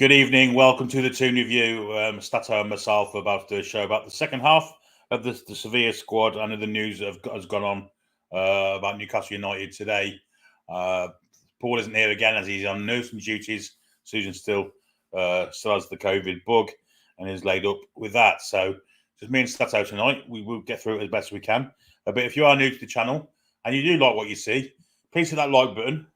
Good evening. Welcome to the Toon review. Stato and myself are about to do a show about the second half of the Sevilla squad and the news that has gone on about Newcastle United today. Paul isn't here again as he's on nursing duties. Susan still has the COVID bug and is laid up with that. So just me and Stato tonight. We will get through it as best we can. But if you are new to the channel and you do like what you see, please hit that like button.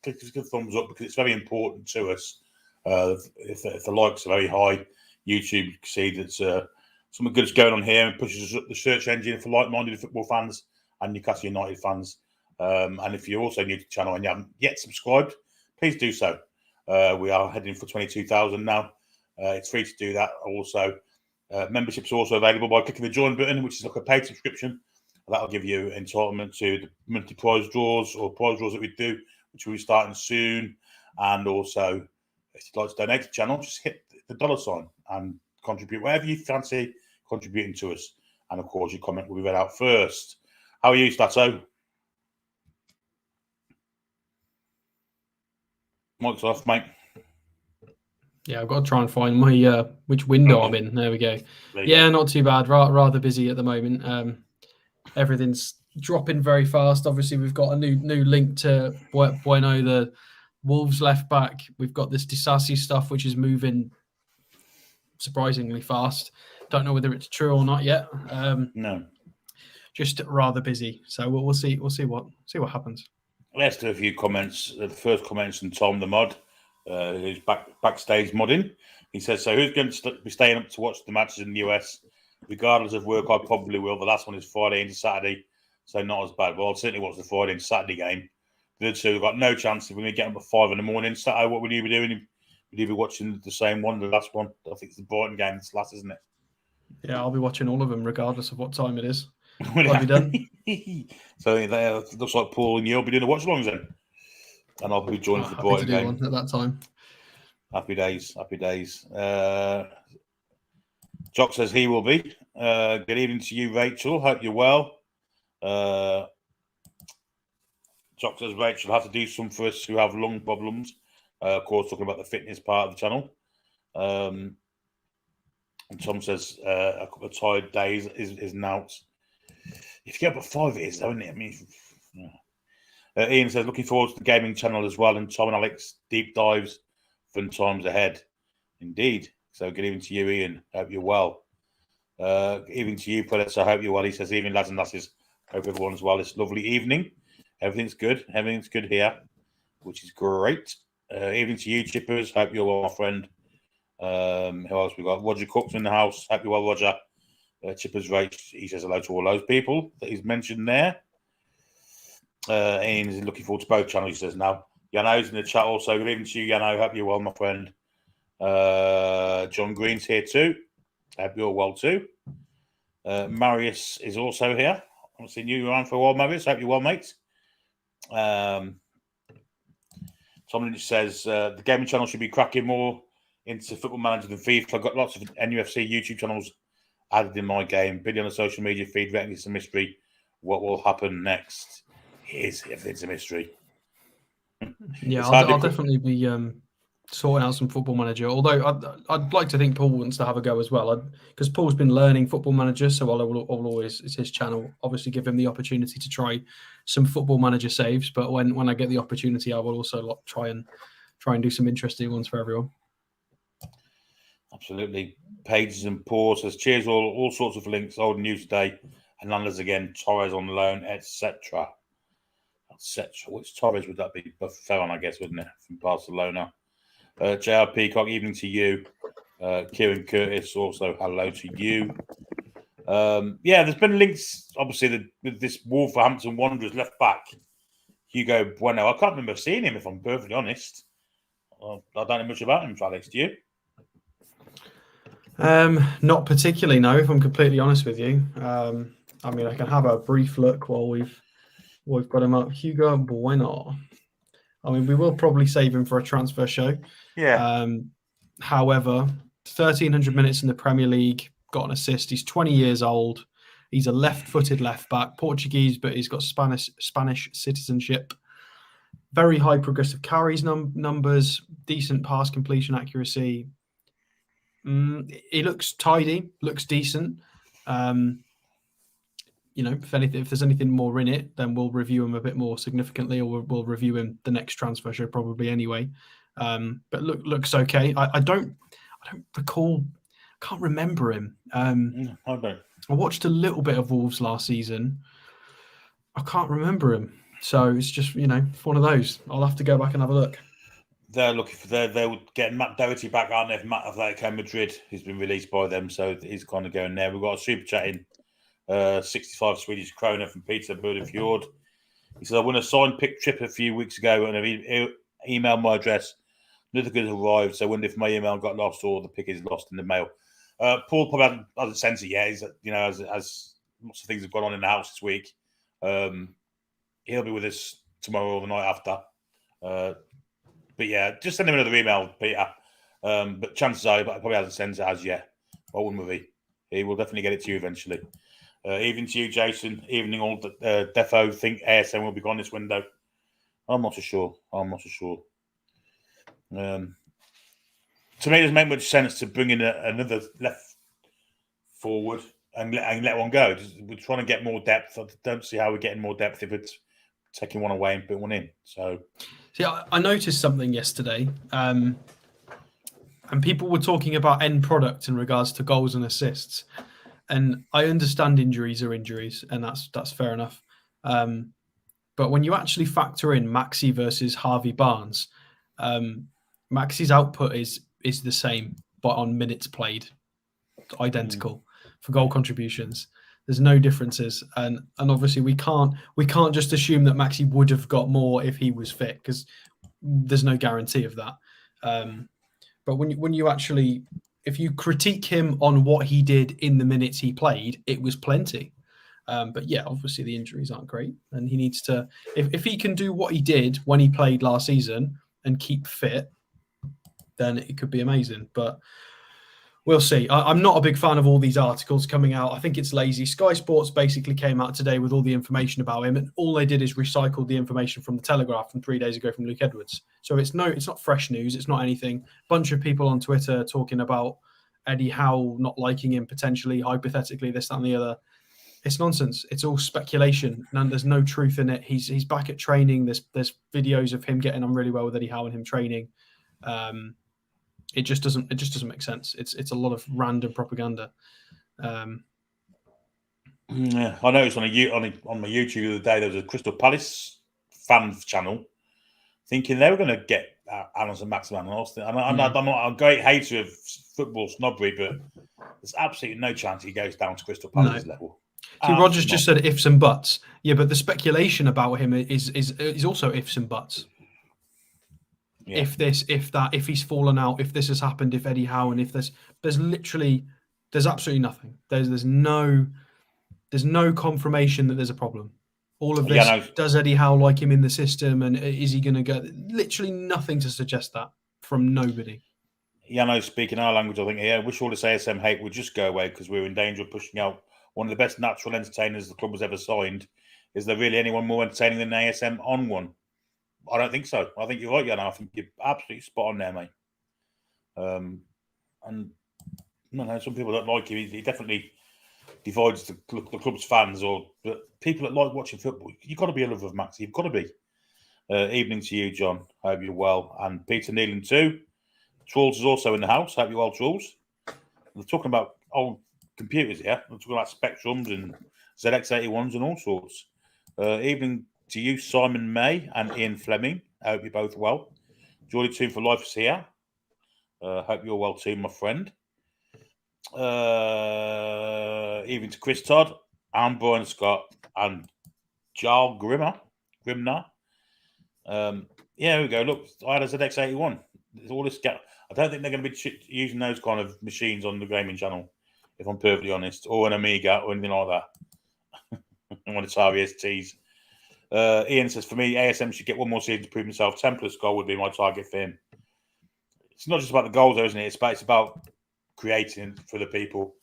Click the thumbs up because it's very important to us. If the likes are very high, YouTube can see that something good is going on here and pushes up the search engine for like-minded football fans and Newcastle United fans. And if you're also new to the channel and you haven't yet subscribed, please do so. We are heading for 22,000 now. It's free to do that. Also, memberships are also available by clicking the join button, which is like a paid subscription. That'll give you entitlement to the monthly prize draws or prize draws that we do, which will be starting soon. And also, if you'd like to donate to the channel, just hit the $ and contribute wherever you fancy contributing to us. And of course, your comment will be read out first. How are you, Stato? Mic's off, mate. Yeah, I've got to try and find my which window I'm in. There we go. Yeah, not too bad. Rather busy at the moment. Everything's dropping very fast. Obviously, we've got a new link to Bueno, the Wolves left back. We've got this Disasi stuff, which is moving surprisingly fast. Don't know whether it's true or not yet. No, just rather busy. So we'll see. We'll see what happens. Let's do a few comments. The first comments from Tom the Mod, who's backstage modding. He says, "So who's going to be staying up to watch the matches in the US? Regardless of work, I probably will. The last one is Friday into Saturday, so not as bad. Well, I'll certainly watch the Friday into Saturday game. The other two have got no chance if we're going to get up at 5 in the morning. Saturday, what would you be doing? Would you be watching the same one, the last one? I think it's the Brighton game. It's last, isn't it? Yeah, I'll be watching all of them, regardless of what time it is. I'll be done. So it looks like Paul and you'll be doing the watch-alongs then. And I'll be joining the Brighton game one at that time. Happy days, happy days. Jock says he will be. Good evening to you, Rachel. Hope you're well. Jock says Rachel have to do some for us who have lung problems. Of course, talking about the fitness part of the channel. And Tom says a couple of tired days is now. If you get up at 5, it is, though, isn't it? I mean, yeah. Ian says looking forward to the gaming channel as well, and Tom and Alex deep dives, fun times ahead. Indeed. So good evening to you, Ian. Hope you're well. Evening to you, Predator. Hope you're well. He says evening, lads and lasses. Hope everyone's well. It's a lovely evening. Everything's good. Everything's good here, which is great. Evening to you, Chippers. Hope you're well, my friend. Who else we got? Roger Cook's in the house. Hope you're well, Roger. Chippers Rach. He says hello to all those people that he's mentioned there. Ian is looking forward to both channels, he says now. Yano's in the chat also. Good evening to you, Yano. Hope you're well, my friend. John Green's here too. Hope you're well too. Marius is also here. I've seen you around for a while, Marius. Hope you're well, mate. Tom Lynch says the gaming channel should be cracking more into Football Manager than FIFA. I've got lots of NUFC YouTube channels added in my game. Video on the social media feed. Reckon it's a mystery. What will happen next is if it's a mystery. Yeah, I'll definitely be sorting out some Football Manager. Although I'd like to think Paul wants to have a go as well, because Paul's been learning Football Manager, so I'll always, it's his channel, obviously give him the opportunity to try some Football Manager saves. But when I get the opportunity, I will also try and do some interesting ones for everyone. Absolutely. Pages and Paul says cheers, all sorts of links, old news today, and Landers again, Torres on loan, etc. Which Torres would that be? Ferran, I guess, wouldn't it? From Barcelona. JR Peacock, evening to you. Kieran Curtis, also hello to you. Yeah, there's been links, obviously, with this Wolverhampton Wanderers left back, Hugo Bueno. I can't remember seeing him, if I'm perfectly honest. I don't know much about him, Alex, do you? Not particularly, no, if I'm completely honest with you. I mean, I can have a brief look while we've got him up. Hugo Bueno. I mean, we will probably save him for a transfer show. Yeah. However, 1,300 minutes in the Premier League, got an assist. He's 20 years old. He's a left-footed left back, Portuguese, but he's got Spanish citizenship. very high progressive carries numbers, decent pass completion accuracy. He looks tidy, looks decent. If there's anything more in it, then we'll review him a bit more significantly, or we'll review him the next transfer show probably anyway. But looks okay. I don't recall, can't remember him. I don't. I watched a little bit of Wolves last season. I can't remember him, so it's just one of those. I'll have to go back and have a look. They're looking for they're getting Matt Doherty back, aren't they? Matt Atletico Madrid. He's been released by them, so he's kind of going there. We've got a super chat in. 65 Swedish krona from Peter Budefjord. He said, I won a signed pick trip a few weeks ago and I've emailed my address. Nothing has arrived, so I wonder if my email got lost or the pick is lost in the mail. Paul probably hasn't sent it yet. He's, as lots of things have gone on in the house this week. He'll be with us tomorrow or the night after. But yeah, just send him another email, Peter. But chances are he probably hasn't sent it as yet. I wouldn't worry. He will definitely get it to you eventually. Even to you, Jason. Evening, all Defo think ASM will be gone this window. I'm not so sure. To me, it doesn't make much sense to bring in another left forward and let one go. We're trying to get more depth. I don't see how we're getting more depth if it's taking one away and putting one in. So, see, I noticed something yesterday, and people were talking about end product in regards to goals and assists. And I understand injuries are injuries, and that's fair enough. But when you actually factor in Maxi versus Harvey Barnes, Maxi's output is the same, but on minutes played, identical for goal contributions. There's no differences, and obviously we can't just assume that Maxi would have got more if he was fit, because there's no guarantee of that. But when you actually, if you critique him on what he did in the minutes he played, it was plenty. But yeah, obviously the injuries aren't great, and he needs to, if he can do what he did when he played last season and keep fit, then it could be amazing. But we'll see. I'm not a big fan of all these articles coming out. I think it's lazy. Sky Sports basically came out today with all the information about him, and all they did is recycle the information from the Telegraph from 3 days ago from Luke Edwards. So it's not fresh news. It's not anything. Bunch of people on Twitter talking about Eddie Howe not liking him potentially, hypothetically, this, that, and the other. It's nonsense. It's all speculation. There's no truth in it. He's back at training. There's videos of him getting on really well with Eddie Howe and him training. It just doesn't make sense. It's a lot of random propaganda. Yeah, I noticed on my YouTube the other day there was a Crystal Palace fan channel thinking they were going to get Alonso Maximan. I'm not a great hater of football snobbery, but there's absolutely no chance he goes down to Crystal Palace's level. See, Rogers just said ifs and buts. Yeah, but the speculation about him is also ifs and buts. Yeah. If this, if that, if he's fallen out, if this has happened, if Eddie Howe, and if there's absolutely nothing. There's no confirmation that there's a problem. All of this, does Eddie Howe like him in the system, and is he going to go? Literally nothing to suggest that from nobody. Yano, speaking our language, I think, I wish all this ASM hate would just go away, because we're in danger of pushing out one of the best natural entertainers the club has ever signed. Is there really anyone more entertaining than ASM on one? I don't think so. I think you're right, Yano. I think you're absolutely spot on there, mate. And some people don't like him. He definitely divides the club's fans, but people that like watching football, you've got to be a lover of Max. You've got to be. Evening to you, John. Hope you're well. And Peter Neelan too. Trolls is also in the house. Hope you're well, Trolls. We're talking about old computers here. We're talking about Spectrums and ZX81s and all sorts. Evening to you, Simon May and Ian Fleming. I hope you're both well. Geordie Toon for Life is here. Hope you're well too, my friend. Even to Chris Todd and Brian Scott and Jarl Grimner. Here we go. Look, I had a ZX81. There's all this gap. I don't think they're going to be using those kind of machines on the gaming channel, if I'm perfectly honest, or an Amiga or anything like that. One of the Atari STs. Ian says, for me, ASM should get one more season to prove himself. 10+ goal would be my target for him. It's not just about the goals, though, isn't it? It's about creating for the people.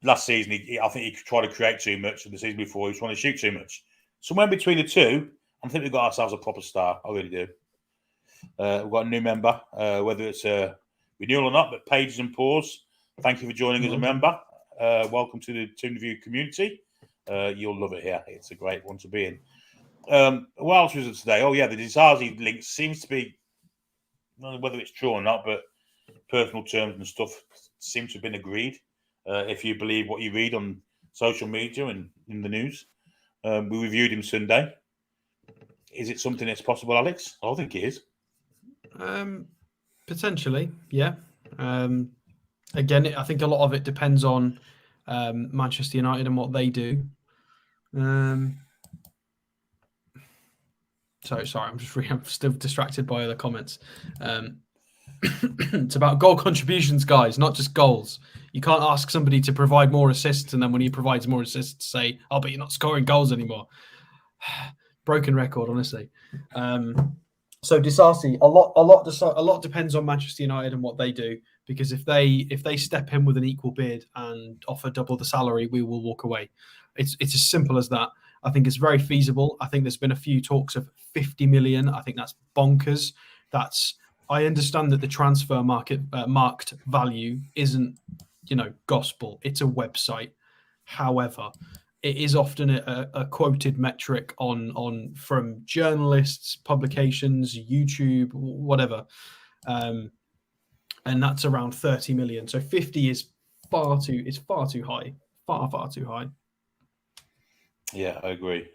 Last season, I think he tried to create too much, and the season before, he was trying to shoot too much. Somewhere between the two, I think we've got ourselves a proper star. I really do. We've got a new member, whether it's a renewal or not, but Pages and Paws, thank you for joining as a member. Welcome to the Toon Review community. You'll love it here. It's a great one to be in. What else was it today? Oh, yeah, the Disasi link seems to be, I don't know whether it's true or not, but personal terms and stuff seem to have been agreed. If you believe what you read on social media and in the news. We reviewed him Sunday. Is it something that's possible, Alex? I think it is. Potentially, yeah. Again, I think a lot of it depends on Manchester United and what they do. Sorry, I'm still distracted by other comments. It's about goal contributions, guys, not just goals. You can't ask somebody to provide more assists, and then when he provides more assists, say, "Oh, but you're not scoring goals anymore." Broken record, honestly. So Disasi, a lot depends on Manchester United and what they do. Because if they step in with an equal bid and offer double the salary, we will walk away. It's as simple as that. I think it's very feasible. I think there's been a few talks of 50 million. I think that's bonkers. I understand that the transfer market marked value isn't, gospel. It's a website. However, it is often a quoted metric from journalists, publications, YouTube, whatever. And that's around 30 million. So 50 is far too high. Far too high. Yeah, I agree.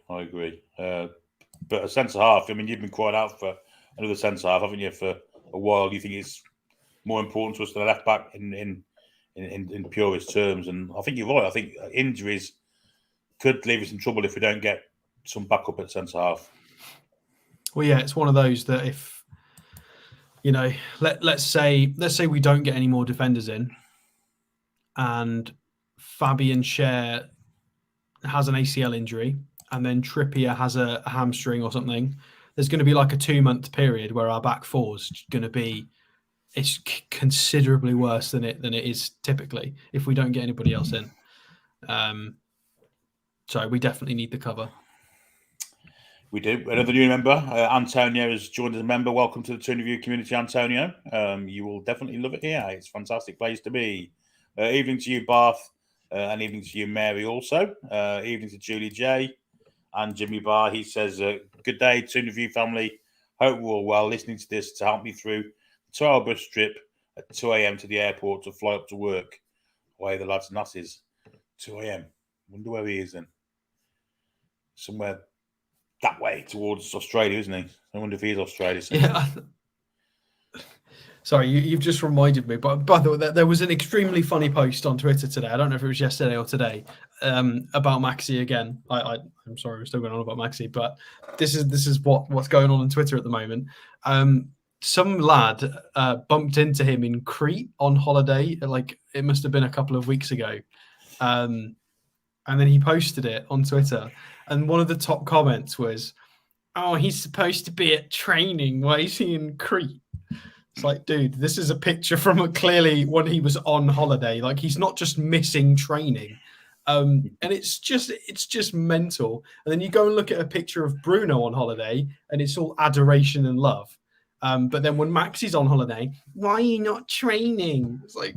But a centre half, I mean, you've been crying out for another centre half, haven't you, for a while? Do you think it's more important to us than a left back in purest terms? And I think you're right. I think injuries could leave us in trouble if we don't get some backup at centre half. Well, yeah, it's one of those that if let's say we don't get any more defenders in, and Fabian Schär has an ACL injury, and then Trippier has a hamstring or something. There's going to be like a 2-month period where our back four is going to be considerably worse than it is typically if we don't get anybody else in. So we definitely need the cover. We do. Another new member, Antonio, has joined as a member. Welcome to the Toon Review community, Antonio. You will definitely love it here. It's a fantastic place to be. Evening to you, Bath, and evening to you, Mary, also. Evening to Julie J and Jimmy Barr. He says, good day, Toon Review family. Hope we're all well. Listening to this to help me through the 2-hour bus trip at 2 a.m. to the airport to fly up to work. Away the lads and lasses. 2 a.m. Wonder where he is then. Somewhere that way towards Australia, isn't he? I wonder if he's Australia. Yeah. Sorry, you've just reminded me. But by the way, there was an extremely funny post on Twitter today. I don't know if it was yesterday or today, about Maxi again. I'm sorry, we're still going on about Maxi, but this is what's going on Twitter at the moment. Some lad bumped into him in Crete on holiday. Like it must have been a couple of weeks ago, and then he posted it on Twitter. And one of the top comments was, "Oh, he's supposed to be at training. Why is he in Crete?" It's like, dude, this is a picture from clearly when he was on holiday. Like he's not just missing training. And it's just mental. And then you go and look at a picture of Bruno on holiday and it's all adoration and love. But then when Maxi's on holiday, why are you not training? It's like,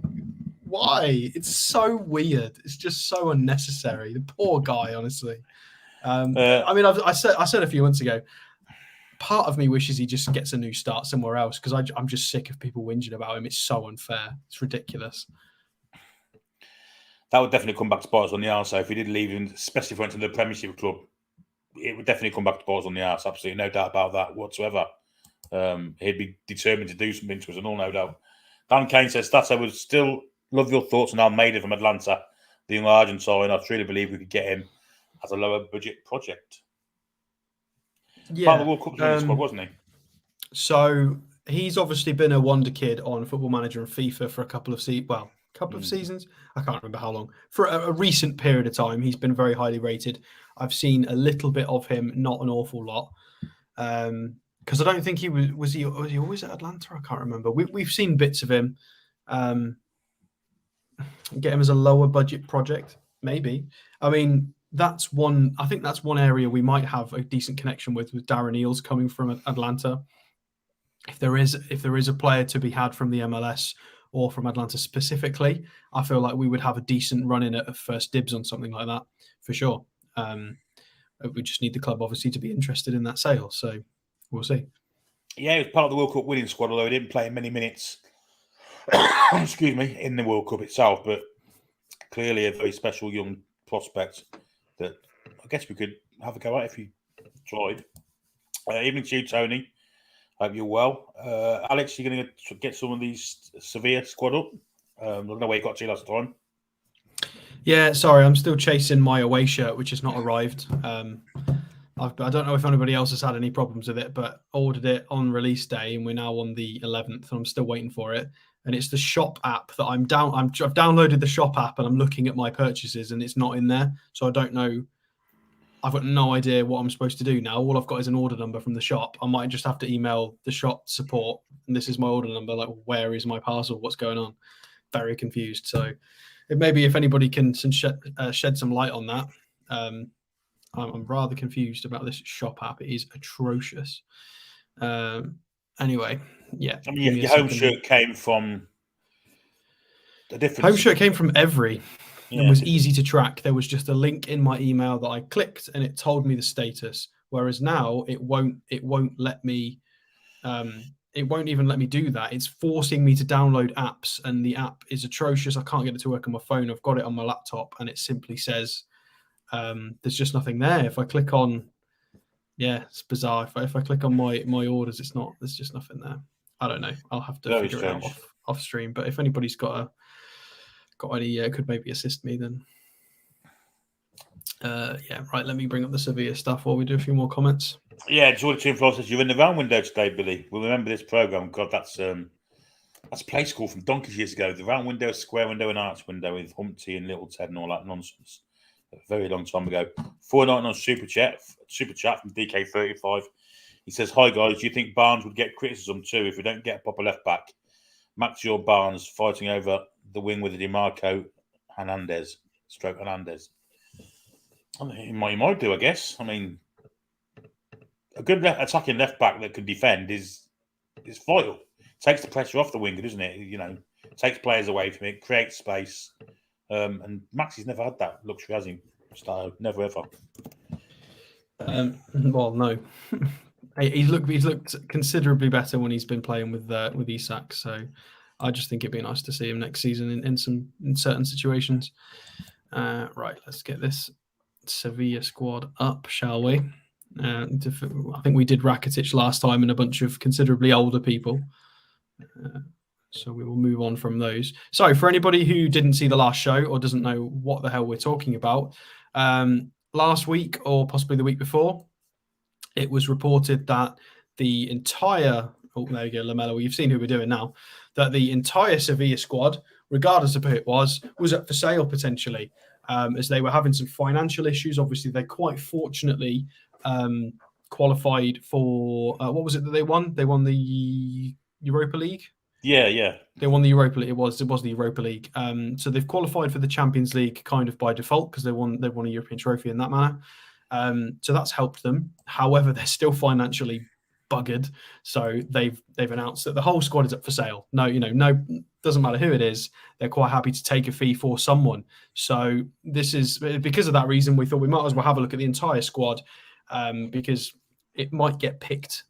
why? It's so weird. It's just so unnecessary. The poor guy, honestly. I mean, I said a few months ago, part of me wishes he just gets a new start somewhere else because I'm just sick of people whinging about him. It's so unfair. It's ridiculous. That would definitely come back to bite us on the arse. So if he did leave, especially if he went to the Premiership club, it would definitely come back to bite us on the arse. Absolutely, no doubt about that whatsoever. He'd be determined to do something to us, and all no doubt. Dan Kane says, "Stats, I would still love your thoughts on Almeida from Atlanta, the young Argentine. I truly believe we could get him as a lower budget project." Yeah, part of the World Cup squad, wasn't he? So he's obviously been a wonder kid on Football Manager and FIFA for a couple of seasons. I can't remember how long. For a recent period of time, he's been very highly rated. I've seen a little bit of him, not an awful lot. Because I don't think he was he always at Atlanta? I can't remember. We've seen bits of him. Get him as a lower budget project, maybe. I mean, that's one. I think that's one area we might have a decent connection with Darren Eales coming from Atlanta. If there is a player to be had from the MLS or from Atlanta specifically, I feel like we would have a decent run in at first dibs on something like that for sure. We just need the club obviously to be interested in that sale. So we'll see. Yeah, he was part of the World Cup winning squad, although he didn't play many minutes. Excuse me, in the World Cup itself, but clearly a very special young prospect that I guess we could have a go at if you tried. Evening to you, Tony. Hope you're well. Alex, you're going to get some of these Sevilla squad up. I don't know where you got to last time. Yeah, sorry, I'm still chasing my away shirt, which has not arrived. I don't know if anybody else has had any problems with it, but ordered it on release day, and we're now on the 11th, and I'm still waiting for it. And it's the shop app that I've downloaded the shop app, and I'm looking at my purchases, and it's not in there. So I don't know. I've got no idea what I'm supposed to do now. All I've got is an order number from the shop. I might just have to email the shop support, and this is my order number. Like, where is my parcel? What's going on? Very confused. So maybe if anybody can shed some light on that. I'm rather confused about this shop app. It is atrocious. Anyway, yeah. I mean, your home shirt came from a different. Home shirt came from Every. And was easy to track. There was just a link in my email that I clicked, and it told me the status. Whereas now it won't let me. It won't even let me do that. It's forcing me to download apps, and the app is atrocious. I can't get it to work on my phone. I've got it on my laptop, and it simply says there's just nothing there. If I click on, it's bizarre. If I click on my orders, there's just nothing there. I don't know. I'll have to figure it out off stream. But if anybody's got any could maybe assist me, then right, let me bring up the Sevilla stuff while we do a few more comments. George Tinflow says you're in the round window today, Billy. We'll remember this program. God, that's a play school from donkeys years ago. The round window, square window, and arch window with Humpty and Little Ted and all that nonsense. A very long time ago. 4.99 on super chat from DK35. He says, "Hi guys, do you think Barnes would get criticism too if we don't get a proper left back? Maxi or Barnes fighting over the wing with the DiMarco Hernandez. I mean, he might do, I guess. I mean, a good attacking left back that can defend is vital. Takes the pressure off the winger, doesn't it? You know, takes players away from it, creates space. And Maxi's never had that luxury, has he? Never ever. Well, no. He's looked considerably better when he's been playing with Isak. So I just think it'd be nice to see him next season in certain situations. Right, let's get this Sevilla squad up, shall we? I think we did Rakitic last time and a bunch of considerably older people. So we will move on from those. So for anybody who didn't see the last show or doesn't know what the hell we're talking about, last week or possibly the week before, it was reported that the entire there you go, Lamella. Well, you've seen who we're doing now. That the entire Sevilla squad, regardless of who it was up for sale potentially, as they were having some financial issues. Obviously, they quite fortunately qualified for what was it that they won? They won the Europa League. Yeah. They won the Europa League. It was the Europa League. So they've qualified for the Champions League kind of by default because they won a European trophy in that manner. So that's helped them. However, they're still financially buggered. So they've announced that the whole squad is up for sale. No, doesn't matter who it is. They're quite happy to take a fee for someone. So this is because of that reason we thought we might as well have a look at the entire squad because it might get picked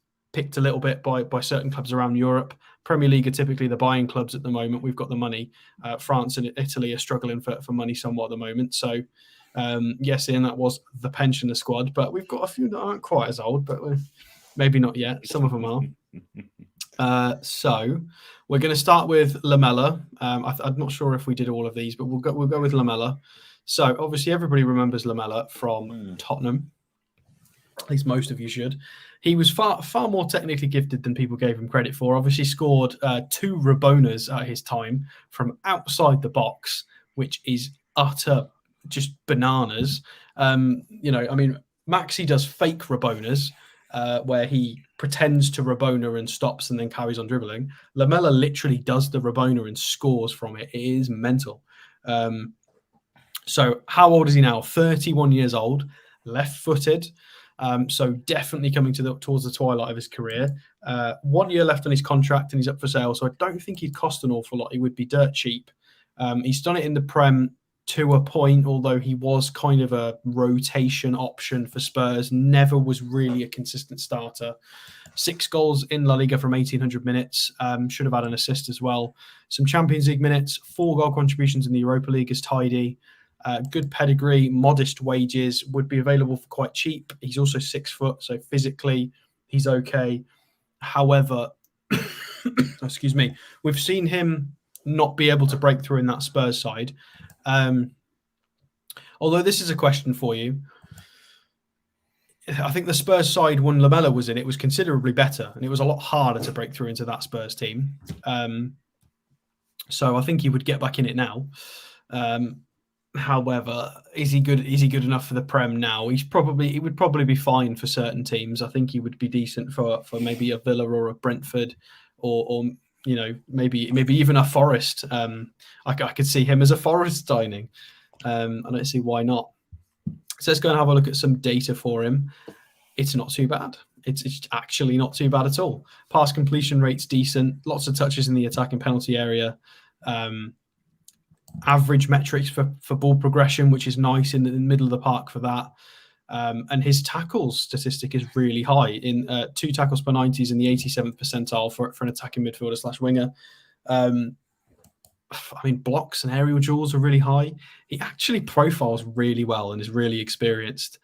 a little bit by certain clubs around Europe. Premier League are typically the buying clubs at the moment. We've got the money. France and Italy are struggling for money somewhat at the moment. So yes, Ian, that was the pensioner squad, but we've got a few that aren't quite as old, but maybe not yet. Some of them are. So we're going to start with Lamella. I'm not sure if we did all of these, but we'll go with Lamella. So obviously everybody remembers Lamella from Tottenham. At least most of you should. He was far more technically gifted than people gave him credit for. Obviously scored 2 Rabonas at his time from outside the box, which is utter just bananas. Maxi does fake Rabonas where he pretends to Rabona and stops and then carries on dribbling. Lamella literally does the Rabona and scores from it. It is mental. So how old is he now? 31 years old, left-footed. So definitely coming towards the twilight of his career. 1 year left on his contract and he's up for sale. So I don't think he'd cost an awful lot. He would be dirt cheap. He's done it in the Prem to a point, although he was kind of a rotation option for Spurs, never was really a consistent starter. 6 goals in La Liga from 1,800 minutes. Should have had an assist as well. Some Champions League minutes, 4 goal contributions in the Europa League is tidy. Good pedigree, modest wages, would be available for quite cheap. He's also 6 foot, so physically he's okay. However, excuse me, we've seen him not be able to break through in that Spurs side. Although this is a question for you. I think the Spurs side, when Lamela was in, it was considerably better, and it was a lot harder to break through into that Spurs team. So I think he would get back in it now. However, is he good? Is he good enough for the Prem now? He would probably be fine for certain teams. I think he would be decent for maybe a Villa or a Brentford, or you know, maybe even a Forest. I could see him as a Forest signing. I don't see why not. So let's go and have a look at some data for him. It's not too bad. It's actually not too bad at all. Pass completion rate's decent. Lots of touches in the attack and penalty area. Average metrics for ball progression, which is nice in the middle of the park for that. And his tackles statistic is really high. In 2 tackles per 90 is in the 87th percentile for an attacking midfielder / winger. I mean, blocks and aerial duels are really high. He actually profiles really well and is really experienced.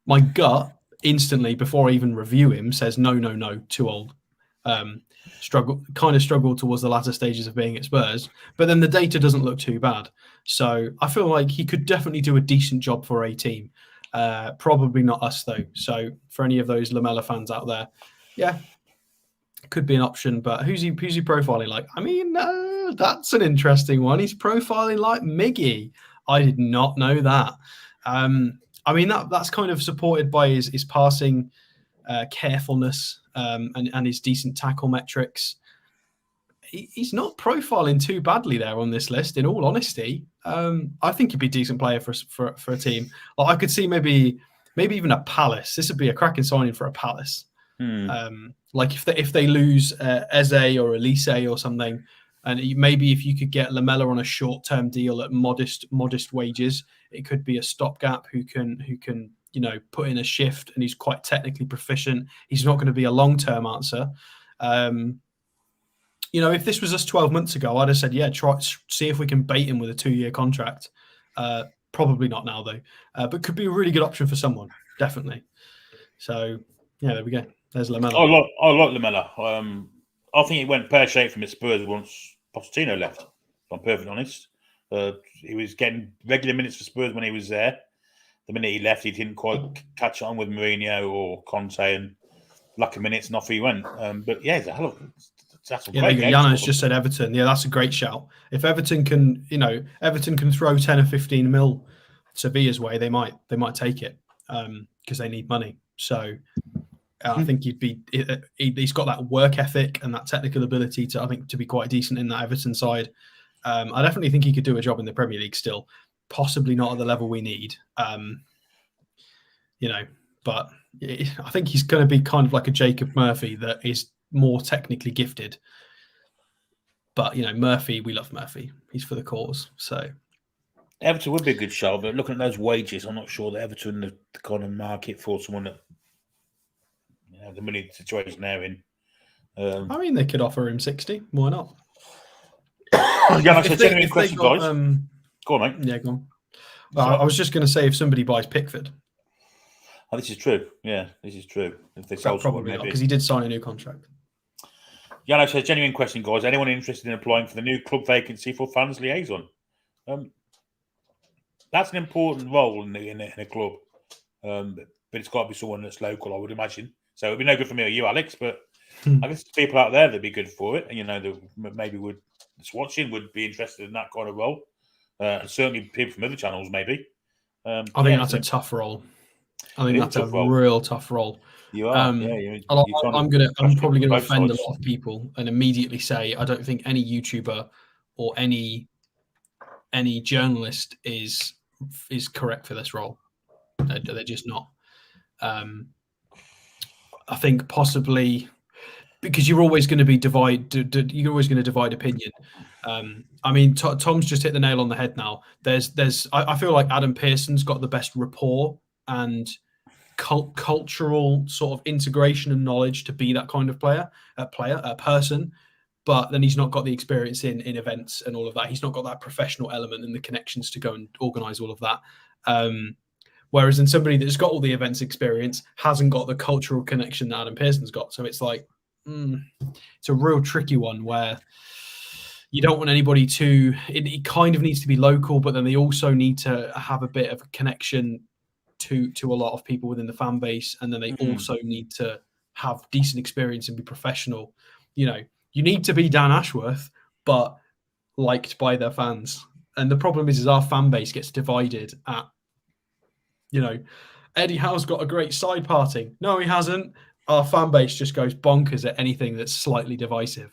My gut instantly, before I even review him, says no, too old. Struggled towards the latter stages of being at Spurs, but then the data doesn't look too bad. So I feel like he could definitely do a decent job for a team. Probably not us though. So for any of those Lamela fans out there, yeah, could be an option. But who's he profiling like? I mean, that's an interesting one. He's profiling like Miggy. I did not know that. I mean, that's kind of supported by his passing carefulness and his decent tackle metrics. He's not profiling too badly there on this list, in all honesty. I think he'd be a decent player for a team. Like, I could see maybe even a Palace. This would be a cracking signing for a Palace. Like if they lose Eze or Elise or something, and maybe if you could get Lamela on a short-term deal at modest wages, it could be a stopgap who can put in a shift, and he's quite technically proficient. He's not going to be a long-term answer. If this was us 12 months ago, I'd have said, yeah, see if we can bait him with a 2-year contract. Probably not now though, but could be a really good option for someone, definitely. So yeah, there we go. There's Lamela. I like Lamela. I think he went pear-shaped from his Spurs once Pochettino left, if I'm perfectly honest. He was getting regular minutes for Spurs when he was there. The minute he left, he didn't quite catch on with Mourinho or Conte, and lack of minutes, and off he went. But yeah, that's a great game. Jano's just said Everton. Yeah, that's a great shout. If Everton can throw 10 or 15 mil Sevilla's way, they might take it because they need money. So I think he's got that work ethic and that technical ability to be quite decent in that Everton side. I definitely think he could do a job in the Premier League still, possibly not at the level we need. But I think he's going to be kind of like a Jacob Murphy that is more technically gifted. But Murphy, we love Murphy. He's for the cause. So Everton would be a good show, but looking at those wages, I'm not sure that Everton the kind of market for someone that the money situation they're in. I mean, they could offer him 60. Why not? Yeah, that's a genuine question, guys. Go on, mate. Yeah, go on. I was just going to say, if somebody buys Pickford. Oh, this is true. Yeah, this is true. If they sell probably not, because he did sign a new contract. Yeah, so a genuine question, guys. Anyone interested in applying for the new club vacancy for fans liaison? That's an important role in a club, but it's got to be someone that's local, I would imagine. So it'd be no good for me or you, Alex, but I guess people out there that'd be good for it, and that maybe that's watching would be interested in that kind of role. And certainly people from other channels, maybe. I think that's a tough role. I think that's a real tough role. You are. I'm probably gonna offend a lot of people and immediately say I don't think any YouTuber or any any journalist is correct for this role. They're just not. I think possibly because you're always going to be you're always going to divide opinion. I mean, Tom's just hit the nail on the head now. I feel like Adam Pearson's got the best rapport and cultural sort of integration and knowledge to be that kind of person, but then he's not got the experience in events and all of that. He's not got that professional element and the connections to go and organize all of that. Whereas in somebody that's got all the events experience hasn't got the cultural connection that Adam Pearson's got. So it's like, it's a real tricky one where you don't want anybody to, it kind of needs to be local, but then they also need to have a bit of a connection to a lot of people within the fan base. And then they also need to have decent experience and be professional. You know, you need to be Dan Ashworth, but liked by their fans. And the problem is our fan base gets divided at, you know, Eddie Howe's got a great side parting. No, he hasn't. Our fan base just goes bonkers at anything that's slightly divisive.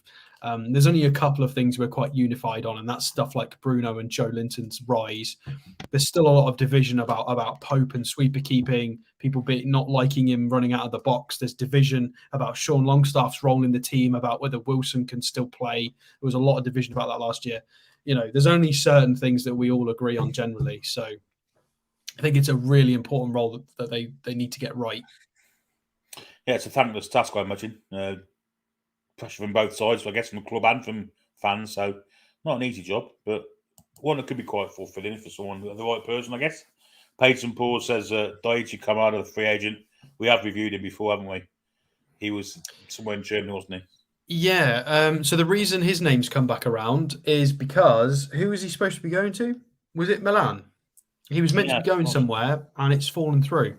There's only a couple of things we're quite unified on, and that's stuff like Bruno and Joe Linton's rise. There's still a lot of division about Pope and sweeper keeping, people not liking him running out of the box. There's division about Sean Longstaff's role in the team, about whether Wilson can still play. There was a lot of division about that last year. You know, there's only certain things that we all agree on generally. So I think it's a really important role that they need to get right. Yeah, it's a thankless task, I imagine. Pressure from both sides, I guess, from the club and from fans. So not an easy job, but one that could be quite fulfilling for someone, the right person, I guess. Payton Paul says, Daichi Kamada, the free agent. We have reviewed him before, haven't we? He was somewhere in Germany, wasn't he? Yeah. So the reason his name's come back around is because who was he supposed to be going to? Was it Milan? He was meant to be going somewhere, and it's fallen through.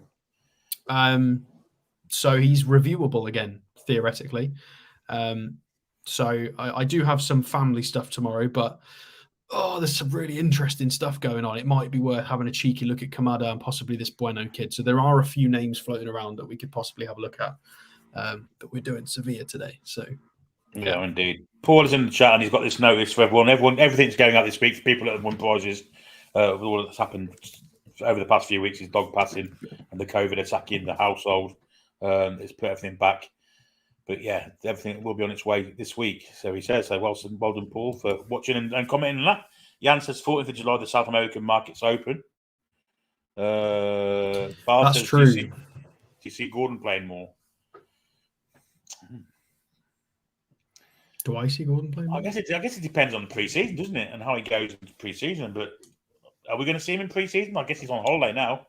So he's reviewable again, theoretically. So I do have some family stuff tomorrow, but there's some really interesting stuff going on. It might be worth having a cheeky look at Kamada and possibly this Bueno kid. So there are a few names floating around that we could possibly have a look at. But we're doing Sevilla today, so yeah, indeed. Paul is in the chat and he's got this notice for everyone. Everything's going out this week for people that have won prizes. With all that's happened over the past few weeks, his dog passing and the COVID attacking the household. It's put everything back. But yeah, everything will be on its way this week. So he says, well done, Paul, for watching and commenting on that. Jan says 14th of July, the South American market's open. That's says, true. Do you see Gordon playing more? Do I see Gordon playing more? I guess it depends on the pre-season, doesn't it? And how he goes into pre-season. But are we going to see him in pre-season? I guess he's on holiday now.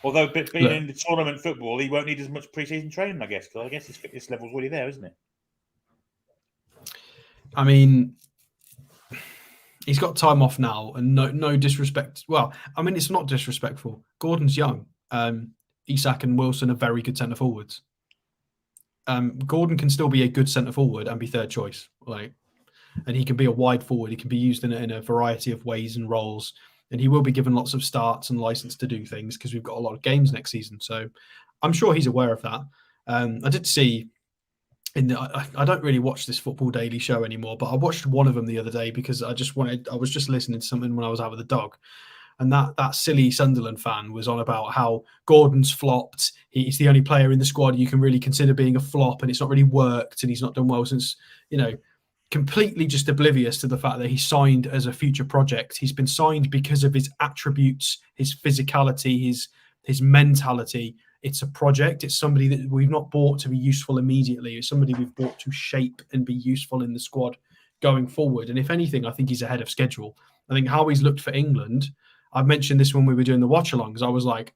Although being in the tournament football, he won't need as much pre-season training, I guess, because I guess his fitness level's already there, isn't it? I mean, he's got time off now, and no disrespect. Well, I mean, it's not disrespectful. Gordon's young. Isak and Wilson are very good centre forwards. Gordon can still be a good centre forward and be third choice, and he can be a wide forward. He can be used in a variety of ways and roles. And he will be given lots of starts and license to do things because we've got a lot of games next season. So I'm sure he's aware of that. I did see I don't really watch this Football Daily show anymore, but I watched one of them the other day because I was just listening to something when I was out with the dog. And that silly Sunderland fan was on about how Gordon's flopped. He's the only player in the squad you can really consider being a flop, and it's not really worked, and he's not done well since, completely just oblivious to the fact that he's signed as a future project. He's been signed because of his attributes, his physicality, his mentality. It's a project. It's somebody that we've not bought to be useful immediately. It's somebody we've bought to shape and be useful in the squad going forward. And if anything, I think he's ahead of schedule. I think how he's looked for England, I mentioned this when we were doing the watch-alongs. I was like,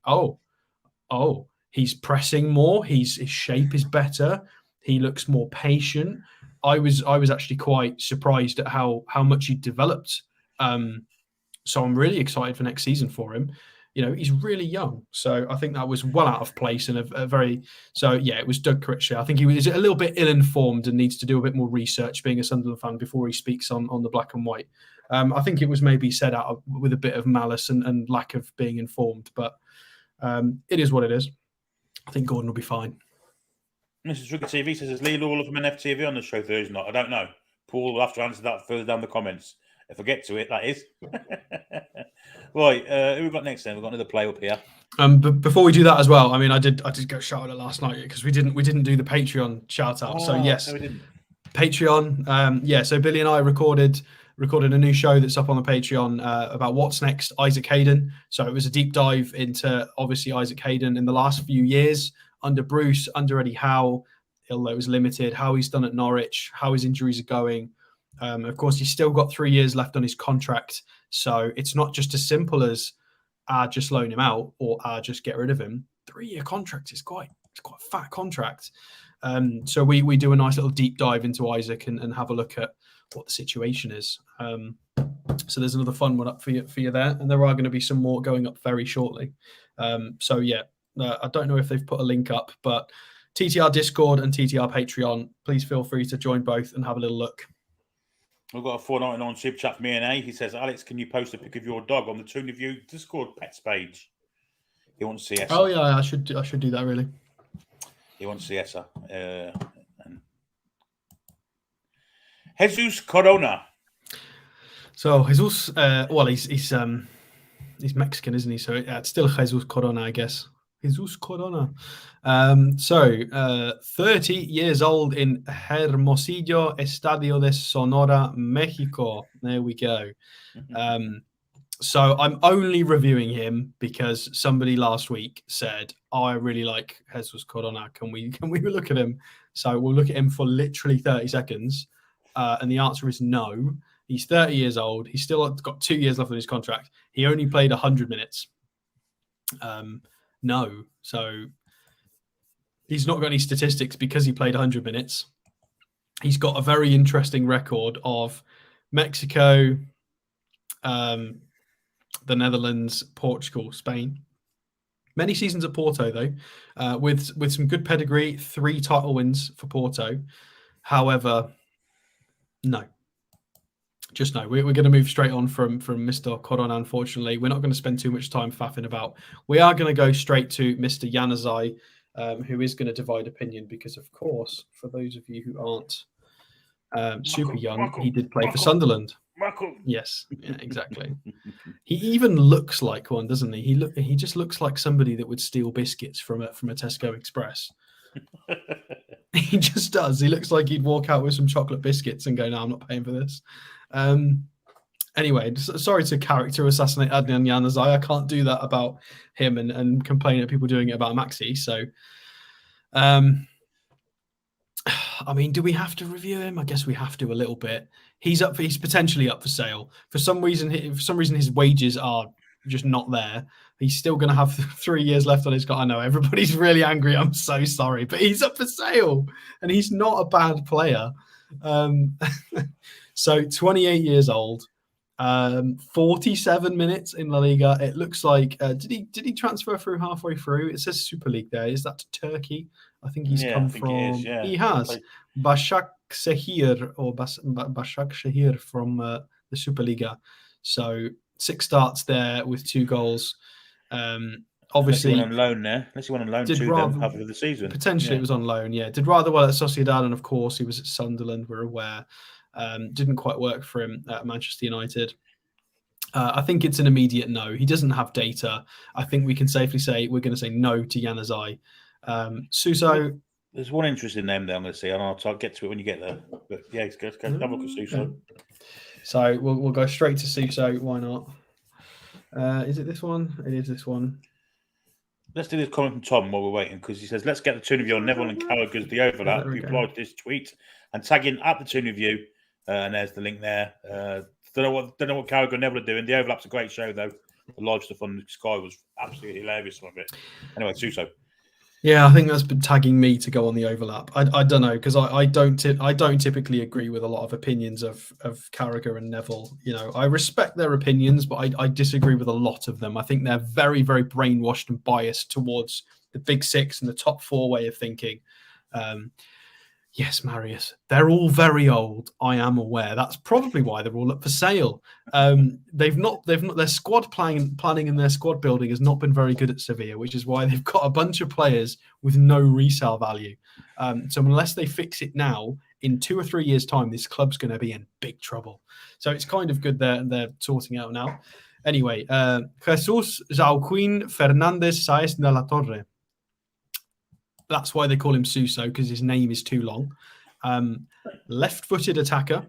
he's pressing more. His shape is better. He looks more patient. I was actually quite surprised at how much he developed. So I'm really excited for next season for him. He's really young. So I think that was well out of place and it was Doug Critchley. I think he was a little bit ill-informed and needs to do a bit more research being a Sunderland fan before he speaks on the black and white. I think it was maybe said out with a bit of malice and lack of being informed, but it is what it is. I think Gordon will be fine. Mrs. Rugger TV says, is Lee Lawler from NFTV on the show Thursday night? I don't know. Paul will have to answer that further down the comments. If I get to it, that is. Right, who we've got next then? We've got another play up here. But before we do that as well, I mean, I did go shout out last night because we didn't do the Patreon shout out. So yes, no, we didn't. Patreon. So Billy and I recorded a new show that's up on the Patreon about what's next, Isaac Hayden. So it was a deep dive into obviously Isaac Hayden in the last few years under Bruce, under Eddie Howe, although it was limited, how he's done at Norwich, how his injuries are going. Of course, he's still got 3 years left on his contract. So it's not just as simple as just loan him out or just get rid of him. 3-year contract is quite a fat contract. So we do a nice little deep dive into Isaac and have a look at what the situation is. So there's another fun one up for you there, and there are going to be some more going up very shortly. I don't know if they've put a link up, but TTR Discord and TTR Patreon, please feel free to join both and have a little look. We've got a $4.99 super chat from E&A. He says, Alex, can you post a pic of your dog on the Toon Review Discord pets page? He wants to see Essa. Oh yeah, I should do that really. He wants to see Essa. Jesus Corona. So Jesus, he's Mexican, isn't he? So it's still Jesus Corona, I guess. Jesus Corona. 30 years old in Hermosillo, Estadio de Sonora, Mexico. There we go. So I'm only reviewing him because somebody last week said, I really like Jesus Corona. Can we look at him? So we'll look at him for literally 30 seconds. And the answer is no. He's 30 years old. He's still got 2 years left on his contract. He only played 100 minutes. No. So he's not got any statistics because he played 100 minutes. He's got a very interesting record of Mexico, the Netherlands, Portugal, Spain. Many seasons at Porto, though, with some good pedigree, 3 title wins for Porto. However, no. Just no. We're going to move straight on from Mr. Corona, unfortunately. We're not going to spend too much time faffing about. We are going to go straight to Mr. Januzaj, who is going to divide opinion because, of course, for those of you who aren't super young, he did play for Sunderland. Yes, yeah, exactly. He even looks like one, doesn't he? He just looks like somebody that would steal biscuits from a Tesco Express. He just does. He looks like he'd walk out with some chocolate biscuits and go, no, I'm not paying for this. Anyway, sorry to character assassinate Adnan Januzaj. I can't do that about him and complain at people doing it about Maxi. So, I mean, do we have to review him? I guess we have to a little bit. He's potentially up for sale. For some reason, his wages are just not there. He's still going to have 3 years left on his contract. I know everybody's really angry. I'm so sorry, but he's up for sale, and he's not a bad player. So 28 years old, 47 minutes in La Liga. It looks like did he transfer through halfway through? It says Super League there. Is that to Turkey? I think he's come from. He has Başakşehir or Başakşehir from the Superliga. So 6 starts there with 2 goals. Obviously, on loan there. Unless he went on loan half of the season. Potentially, it was on loan. Yeah, did rather well at Sociedad, and of course, he was at Sunderland. We're aware. Didn't quite work for him at Manchester United. I think it's an immediate no. He doesn't have data. I think we can safely say we're going to say no to Januzaj. Suso. There's one interesting name there I'm going to say, and I'll get to it when you get there. But yeah, go have a look at Suso. So we'll go straight to Suso. Why not? Is it this one? It is this one. Let's do this comment from Tom while we're waiting, because he says, let's get the Toon Review on Neville and Carragher's The Overlap. Reply to this tweet and tag in at the Toon Review. And there's the link there. Don't know what Carragher and Neville are doing. The Overlap's a great show, though. The live stuff on Sky was absolutely hilarious, some of it. Anyway, Suso. Yeah, I think that's been tagging me to go on the Overlap. I don't know, because I don't typically agree with a lot of opinions of Carragher and Neville. You know, I respect their opinions, but I disagree with a lot of them. I think they're very, very brainwashed and biased towards the Big Six and the top 4 way of thinking. Yes, Marius, they're all very old. I am aware. That's probably why they're all up for sale. Their squad planning and their squad building has not been very good at Sevilla, which is why they've got a bunch of players with no resale value. So unless they fix it now, in 2 or 3 years' time, this club's going to be in big trouble. So it's kind of good they're sorting out now. Anyway, Jesus Joaquin Fernandez Saez de la Torre. That's why they call him Suso, because his name is too long. Left-footed attacker.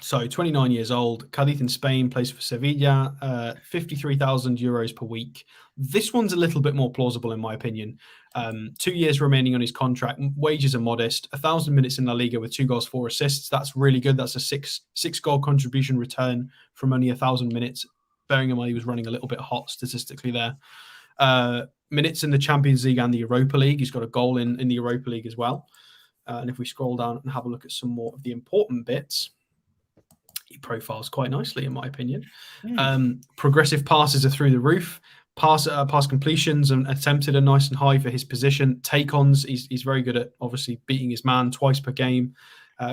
So 29 years old, Cadiz in Spain, plays for Sevilla, 53,000 euros per week. This one's a little bit more plausible, in my opinion. 2 years remaining on his contract. Wages are modest. 1,000 minutes in La Liga with 2 goals, 4 assists. That's really good. That's a six goal contribution return from only 1,000 minutes. Bearing in mind he was running a little bit hot statistically there. Minutes in the Champions League and the Europa League. He's got a goal in the Europa League as well. And if we scroll down and have a look at some more of the important bits, he profiles quite nicely, in my opinion. Progressive passes are through the roof. Pass completions and attempted are nice and high for his position. Take-ons, he's very good at obviously beating his man twice per game.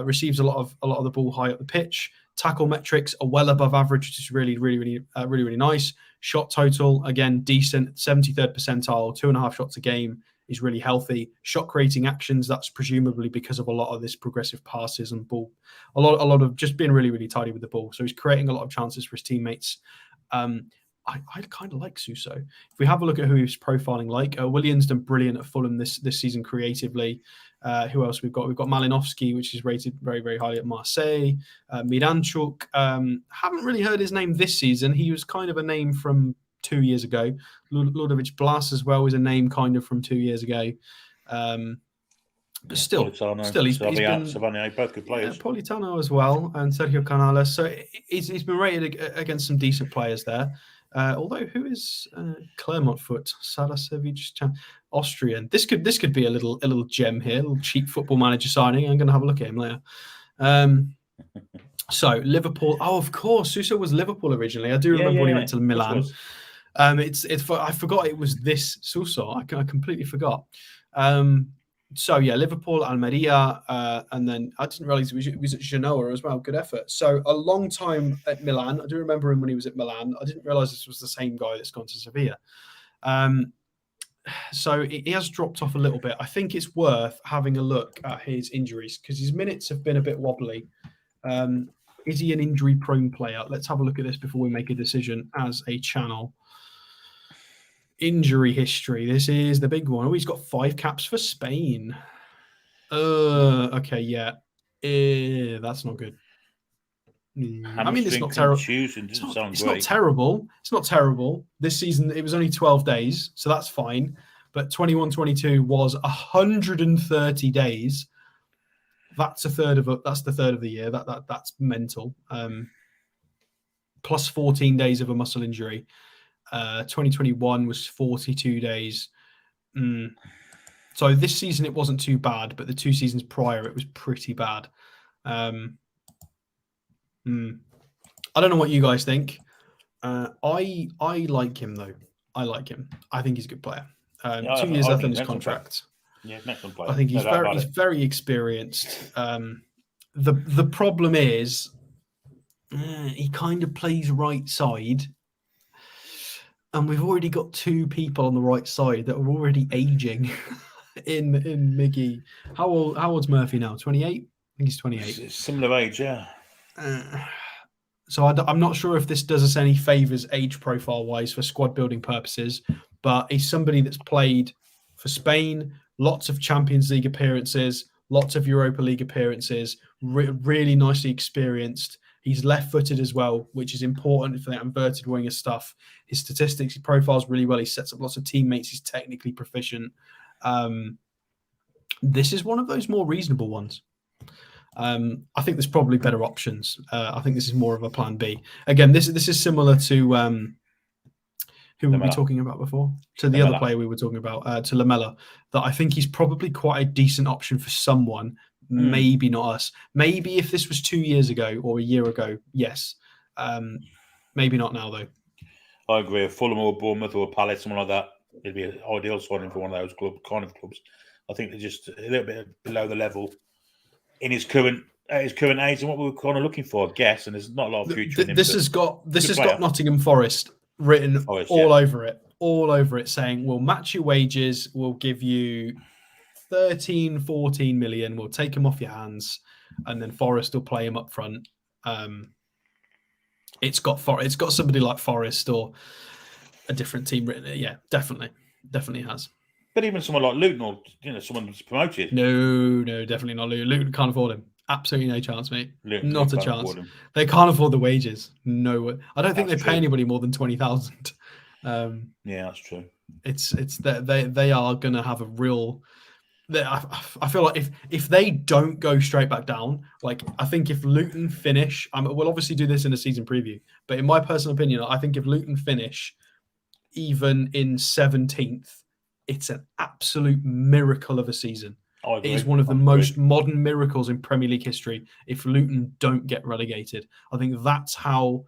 Receives a lot of the ball high up the pitch. Tackle metrics are well above average, which is really nice. Shot total, again, decent, 73rd percentile, 2.5 shots a game is really healthy. Shot creating actions, that's presumably because of a lot of this progressive passes and ball, a lot of just being really tidy with the ball. So he's creating a lot of chances for his teammates. I kind of like Suso. If we have a look at who he's profiling like, Willian's done brilliant at Fulham this season creatively. Who else we've got? We've got Malinovsky, which is rated very highly at Marseille. Miranchuk, haven't really heard his name this season. He was kind of a name from 2 years ago. Ludovic Blas as well is a name kind of from 2 years ago. But still he's been Savani, both good players. Politano as well, and Sergio Canales. So he's been rated against some decent players there. Although who is Clermont foot? Sarasevic, Austrian. This could be a little gem here, a little cheap Football Manager signing. I'm going to have a look at him later. So Liverpool. Oh, of course, Suso was Liverpool originally. I do remember when he went to Milan. I forgot it was this Suso. I completely forgot. So yeah, Liverpool, Almeria, and then I didn't realize it was at Genoa as well. Good effort. So a long time at Milan. I do remember him when he was at Milan. I didn't realize this was the same guy that's gone to Sevilla. So he has dropped off a little bit. I think it's worth having a look at his injuries because his minutes have been a bit wobbly. Is he an injury-prone player? Let's have a look at this before we make a decision as a channel. Injury history. This is the big one. Oh, he's got 5 caps for Spain. Okay, yeah. That's not good. I mean, it's not terrible. It's not terrible. It's not terrible. This season, it was only 12 days, so that's fine. But 21-22 was 130 days. That's the third of the year. That's mental. Plus 14 days of a muscle injury. 2021 was 42 days. So this season it wasn't too bad, but the 2 seasons prior it was pretty bad. I don't know what you guys think. I like him though. I like him. I think he's a good player. 2 years left on his contract. Yeah, excellent player. I think he's very experienced. The problem is he kind of plays right side. And we've already got 2 people on the right side that are already aging in Miggy. How old's Murphy now? 28? I think he's 28. Similar age, yeah. So I'm not sure if this does us any favours age profile-wise for squad building purposes, but he's somebody that's played for Spain, lots of Champions League appearances, lots of Europa League appearances, really nicely experienced. He's left-footed as well, which is important for that inverted winger stuff. His statistics, he profiles really well. He sets up lots of teammates. He's technically proficient. This is one of those more reasonable ones. I think there's probably better options. I think this is more of a plan B. Again, this is similar to who were we talking about before? To the other player we were talking about, to Lamela. That I think he's probably quite a decent option for someone. Maybe not us. Maybe if this was 2 years ago or a year ago, yes. Maybe not now, though. I agree. A Fulham or Bournemouth or Palace, someone like that, it'd be an ideal signing for one of those clubs. I think they're just a little bit below the level in his current age and what we were kind of looking for, I guess. And there's not a lot of future in him. This has got Nottingham Forest written all over it, saying we'll match your wages, we'll give you 13, 14 million. We'll take him off your hands, and then Forest will play him up front. It's got somebody like Forest or a different team written it. Yeah, definitely has. But even someone like Luton, or someone that's promoted. No, definitely not Luton. Luton can't afford him. Absolutely no chance, mate. Not a chance. They can't afford the wages. No, I don't think they pay anybody more than 20,000. Yeah, that's true. It's that they are going to have a real. I feel like if they don't go straight back down, like I think if Luton finish, we'll obviously do this in a season preview, but in my personal opinion, I think if Luton finish even in 17th, it's an absolute miracle of a season. It is one of the most modern miracles in Premier League history if Luton don't get relegated. I think that's how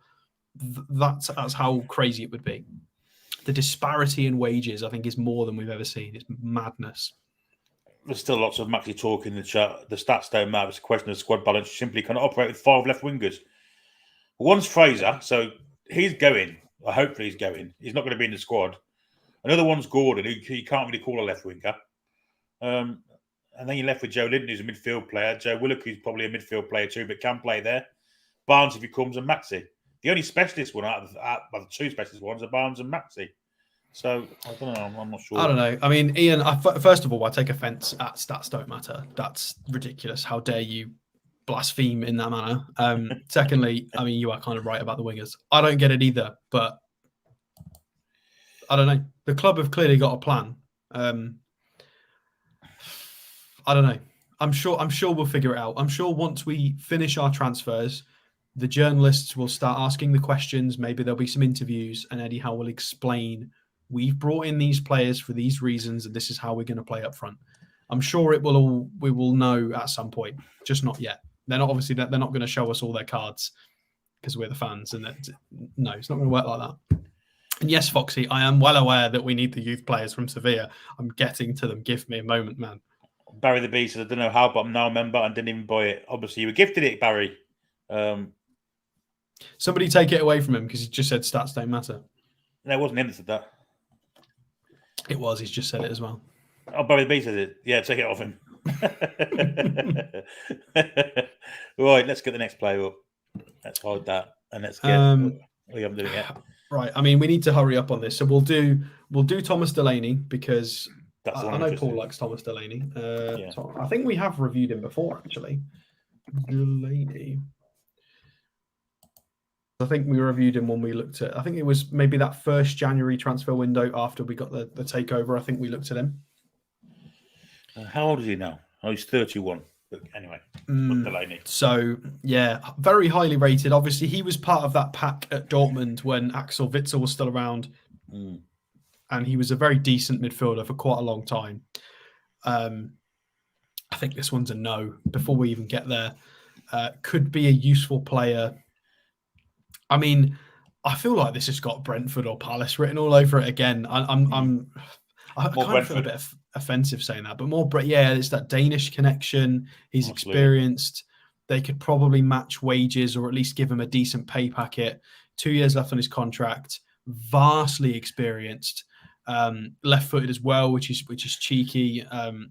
crazy it would be. The disparity in wages, I think, is more than we've ever seen. It's madness. There's still lots of Maxi talk in the chat. The stats don't matter. It's a question of squad balance. You simply cannot operate with 5 left wingers. One's Fraser, so he's going. Hopefully he's going. He's not going to be in the squad. Another one's Gordon, who you can't really call a left winger. And then you're left with Joe Linton, who's a midfield player. Joe Willock, who's probably a midfield player too, but can play there. Barnes, if he comes, and Maxi. The only specialist one out of the 2 specialist ones are Barnes and Maxi. So, I don't know. I'm not sure. I don't know. I mean, Ian, first of all, I take offence at stats don't matter. That's ridiculous. How dare you blaspheme in that manner? Secondly, I mean, you are kind of right about the wingers. I don't get it either, but I don't know. The club have clearly got a plan. I don't know. I'm sure we'll figure it out. I'm sure once we finish our transfers, the journalists will start asking the questions. Maybe there'll be some interviews, and Eddie Howe will explain, we've brought in these players for these reasons, and this is how we're going to play up front. I'm sure we will know at some point, just not yet. They're not going to show us all their cards because we're the fans, and no, it's not going to work like that. And yes, Foxy, I am well aware that we need the youth players from Sevilla. I'm getting to them. Give me a moment, man. Barry the Bee says, I don't know how, but I'm now a member and didn't even buy it. Obviously, you were gifted it, Barry. Somebody take it away from him because he just said stats don't matter. No, it wasn't him that said that. It was. He's just said it as well. Oh, Barry the Bee said it. Yeah, take it off him. Right, let's get the next player up. Let's hold that. And let's get... we haven't done it yet. Right. I mean, we need to hurry up on this. So we'll do Thomas Delaney because I know Paul likes Thomas Delaney. Yeah. So I think we have reviewed him before, actually. Delaney. I think we reviewed him when we looked at... I think it was maybe that first January transfer window after we got the takeover. I think we looked at him. How old is he now? Oh, he's 31. But anyway, Delaney. So, yeah, very highly rated. Obviously, he was part of that pack at Dortmund when Axel Witsel was still around. And he was a very decent midfielder for quite a long time. I think this one's a no before we even get there. Could be a useful player. I mean, I feel like this has got Brentford or Palace written all over it again. I kind of feel a bit offensive saying that, but more, it's that Danish connection. He's experienced. They could probably match wages or at least give him a decent pay packet. 2 years left on his contract. Vastly experienced. Left-footed as well, which is cheeky.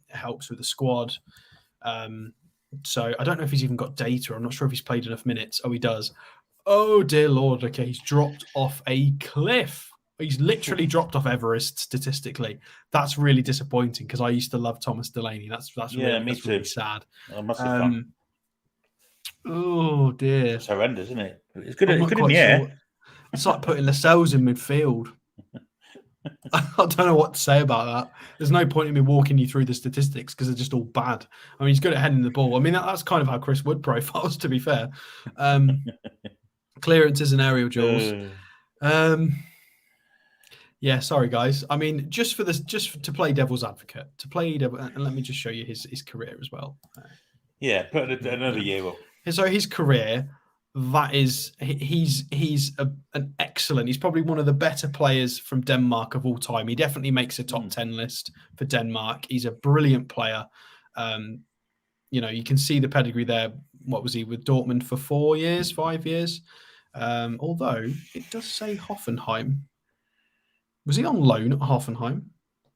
Helps with the squad. So I don't know if he's even got data. I'm not sure if he's played enough minutes. Oh, he does. Oh, dear Lord. Okay, he's dropped off a cliff. He's literally dropped off Everest statistically. That's really disappointing because I used to love Thomas Delaney. That's really sad. Oh, dear. It's horrendous, isn't it? It's good in the air. It's like putting Lascelles in midfield. I don't know what to say about that. There's no point in me walking you through the statistics because they're just all bad. I mean, he's good at heading the ball. I mean, that's kind of how Chris Wood profiles, to be fair. Clearances and aerial duels. Yeah, sorry guys. I mean, just to play devil's advocate, and let me just show you his career as well. Yeah, put another year up. So his career, he's an excellent. He's probably one of the better players from Denmark of all time. He definitely makes a top 10 list for Denmark. He's a brilliant player. You can see the pedigree there. What was he with Dortmund for 5 years? Although it does say Hoffenheim. Was he on loan at Hoffenheim?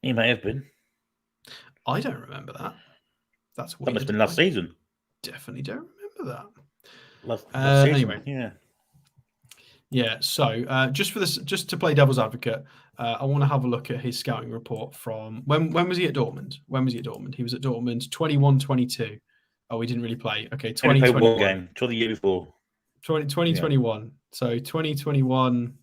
He may have been. I don't remember that. That's weird. That must have been last season. Definitely don't remember that. Last season, anyway, yeah. Yeah, so just to play devil's advocate, I want to have a look at his scouting report from when was he at Dortmund? When was he at Dortmund? He was at Dortmund 21-22. Oh, he didn't really play. Okay, 2021. Game till the year before. 2021. Yeah. So 2021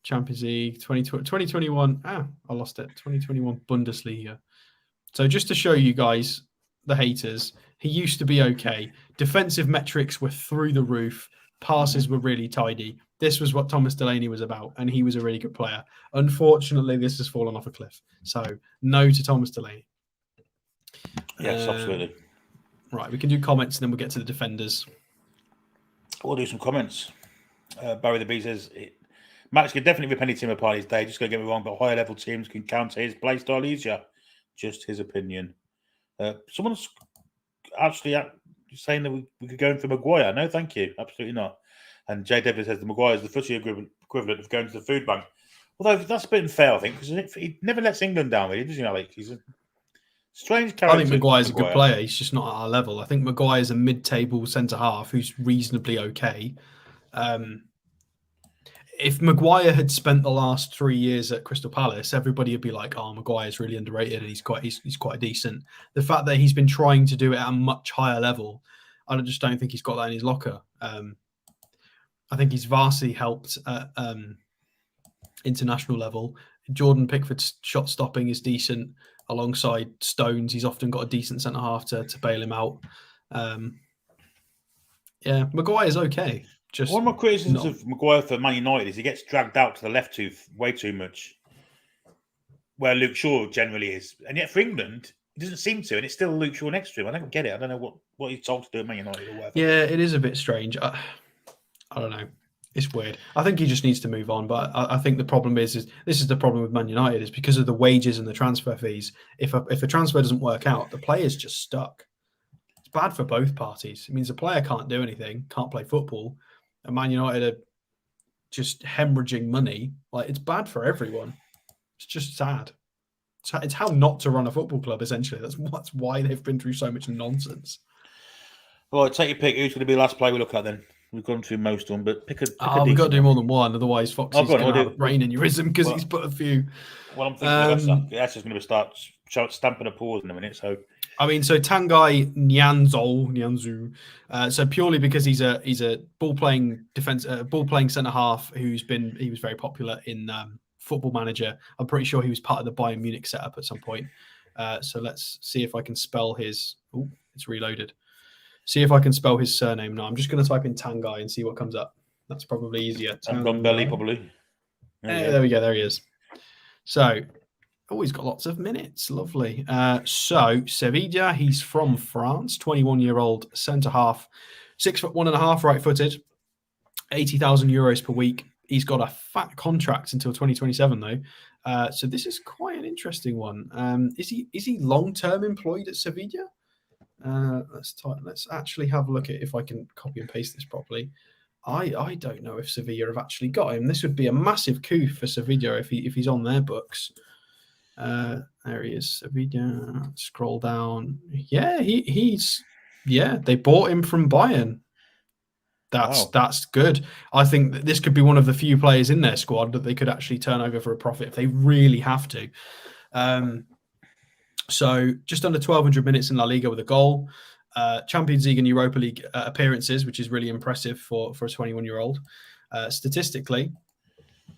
Champions League, 2021. I lost it. 2021 Bundesliga. So just to show you guys, the haters, he used to be okay. Defensive metrics were through the roof. Passes were really tidy. This was what Thomas Delaney was about, and he was a really good player. Unfortunately, this has fallen off a cliff. So no to Thomas Delaney. Yes, absolutely. Right, we can do comments, and then we'll get to the defenders. We'll do some comments. Barry the Bee says, Max could definitely rip any team apart his day. Just going to get me wrong, but higher level teams can counter his play style easier. Just his opinion. Someone's actually saying that we could go in for Maguire. No, thank you. Absolutely not. And Jay Davis says the Maguire is the footy equivalent of going to the food bank. Although that's a bit unfair, I think, because he never lets England down, really, does he, Alex? He's a strange character. I think Maguire's a good player. He's just not at our level. I think Maguire's a mid-table centre-half who's reasonably okay. If Maguire had spent the last 3 years at Crystal Palace, everybody would be like, "Oh, Maguire's really underrated, and he's quite decent." The fact that he's been trying to do it at a much higher level, I just don't think he's got that in his locker. I think he's vastly helped at international level. Jordan Pickford's shot stopping is decent alongside Stones. He's often got a decent centre half to bail him out. Yeah, Maguire's okay. Just one of my criticisms of Maguire for Man United is he gets dragged out to the left way too much, where Luke Shaw generally is. And yet for England, he doesn't seem to, and it's still Luke Shaw next to him. I don't get it. I don't know what he's told to do at Man United or whatever. Yeah, it is a bit strange. I don't know. It's weird. I think he just needs to move on. But I think the problem is this is the problem with Man United is because of the wages and the transfer fees. If a transfer doesn't work out, the player's just stuck. It's bad for both parties. It means the player can't do anything, can't play football. And Man United are just hemorrhaging money. Like, it's bad for everyone. It's just sad. It's how not to run a football club, essentially. That's why they've been through so much nonsense. Well, take your pick. Who's going to be the last player we look at then? We've gone through most of them, but pick a we've got to do more than one. Otherwise, Foxy's going to have a brain aneurysm because he's put a few. Well, I'm thinking that's just going to start stamping a pause in a minute. So Tanguy Nianzou. So purely because he's a ball playing centre half he was very popular in Football Manager. I'm pretty sure he was part of the Bayern Munich setup at some point. So let's see if I can spell his. Oh, it's reloaded. See if I can spell his surname now. I'm just going to type in Tanguy and see what comes up. That's probably easier. Belly, probably. There we go. There he is. So, he's got lots of minutes. Lovely. So, Sevilla, he's from France, 21-year-old centre-half, 6'1.5", right-footed, 80,000 euros per week. He's got a fat contract until 2027, though. So this is quite an interesting one. Is he long-term employed at Sevilla? Let's actually have a look at if I can copy and paste this properly. I don't know if Sevilla have actually got him. This would be a massive coup for Sevilla if he's on their books. There he is, Sevilla. Scroll down. Yeah, they bought him from Bayern. That's good. I think that this could be one of the few players in their squad that they could actually turn over for a profit if they really have to. So just under 1,200 minutes in La Liga with a goal. Champions League and Europa League appearances, which is really impressive for a 21-year-old. Statistically,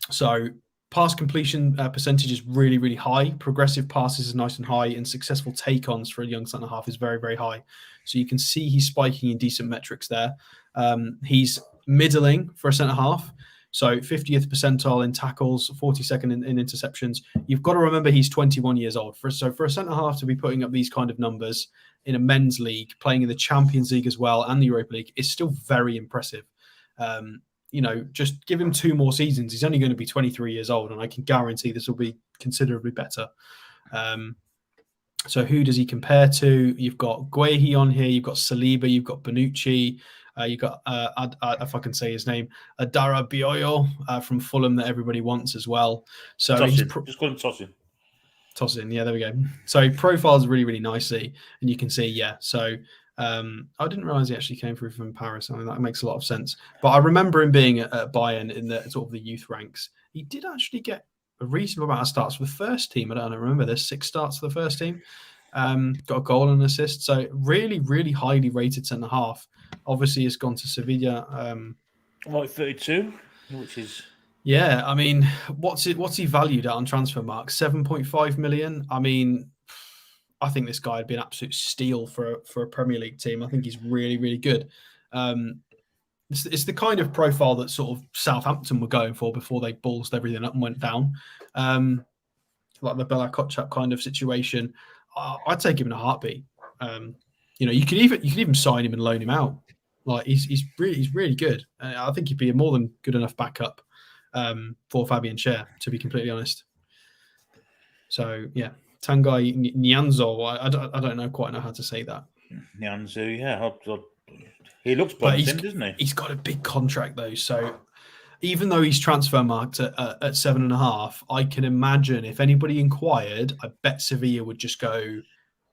so pass completion percentage is really, really high. Progressive passes is nice and high, and successful take-ons for a young centre-half is very, very high. So you can see he's spiking in decent metrics there. He's middling for a centre-half. So 50th percentile in tackles, 42nd in interceptions. You've got to remember he's 21 years old. For a centre-half to be putting up these kind of numbers in a men's league, playing in the Champions League as well and the Europa League is still very impressive. Just give him 2 more seasons. He's only going to be 23 years old, and I can guarantee this will be considerably better. So who does he compare to? You've got Guehi on here. You've got Saliba. You've got Bonucci. You've got, if I can say his name, Adara Bioyo from Fulham that everybody wants as well. So just call him Tosin. Toss in. Yeah, there we go. So he profiles really, really nicely. And you can see, yeah. So I didn't realize he actually came through from Paris. I mean, that makes a lot of sense. But I remember him being at Bayern in the sort of the youth ranks. He did actually get a reasonable amount of starts for the first team. I don't remember. There's 6 starts for the first team. Got a goal and an assist. So really, really highly rated centre half. Obviously, has gone to Sevilla. Like 32, which is... Yeah, I mean, what's he valued at on transfer mark? 7.5 million. I mean, I think this guy would be an absolute steal for a Premier League team. I think he's really, really good. It's the kind of profile that sort of Southampton were going for before they ballsed everything up and went down. Like the Bella Kotchap kind of situation. I'd take him in a heartbeat. You could even sign him and loan him out. Like he's really good. I think he'd be a more than good enough backup for Fabian Schär, to be completely honest. So yeah, Tanguy Nyanzo. I don't quite know how to say that. Nyanzo, yeah. He looks promising, doesn't he? He's got a big contract though, so even though he's transfer marked at 7.5, I can imagine if anybody inquired, I bet Sevilla would just go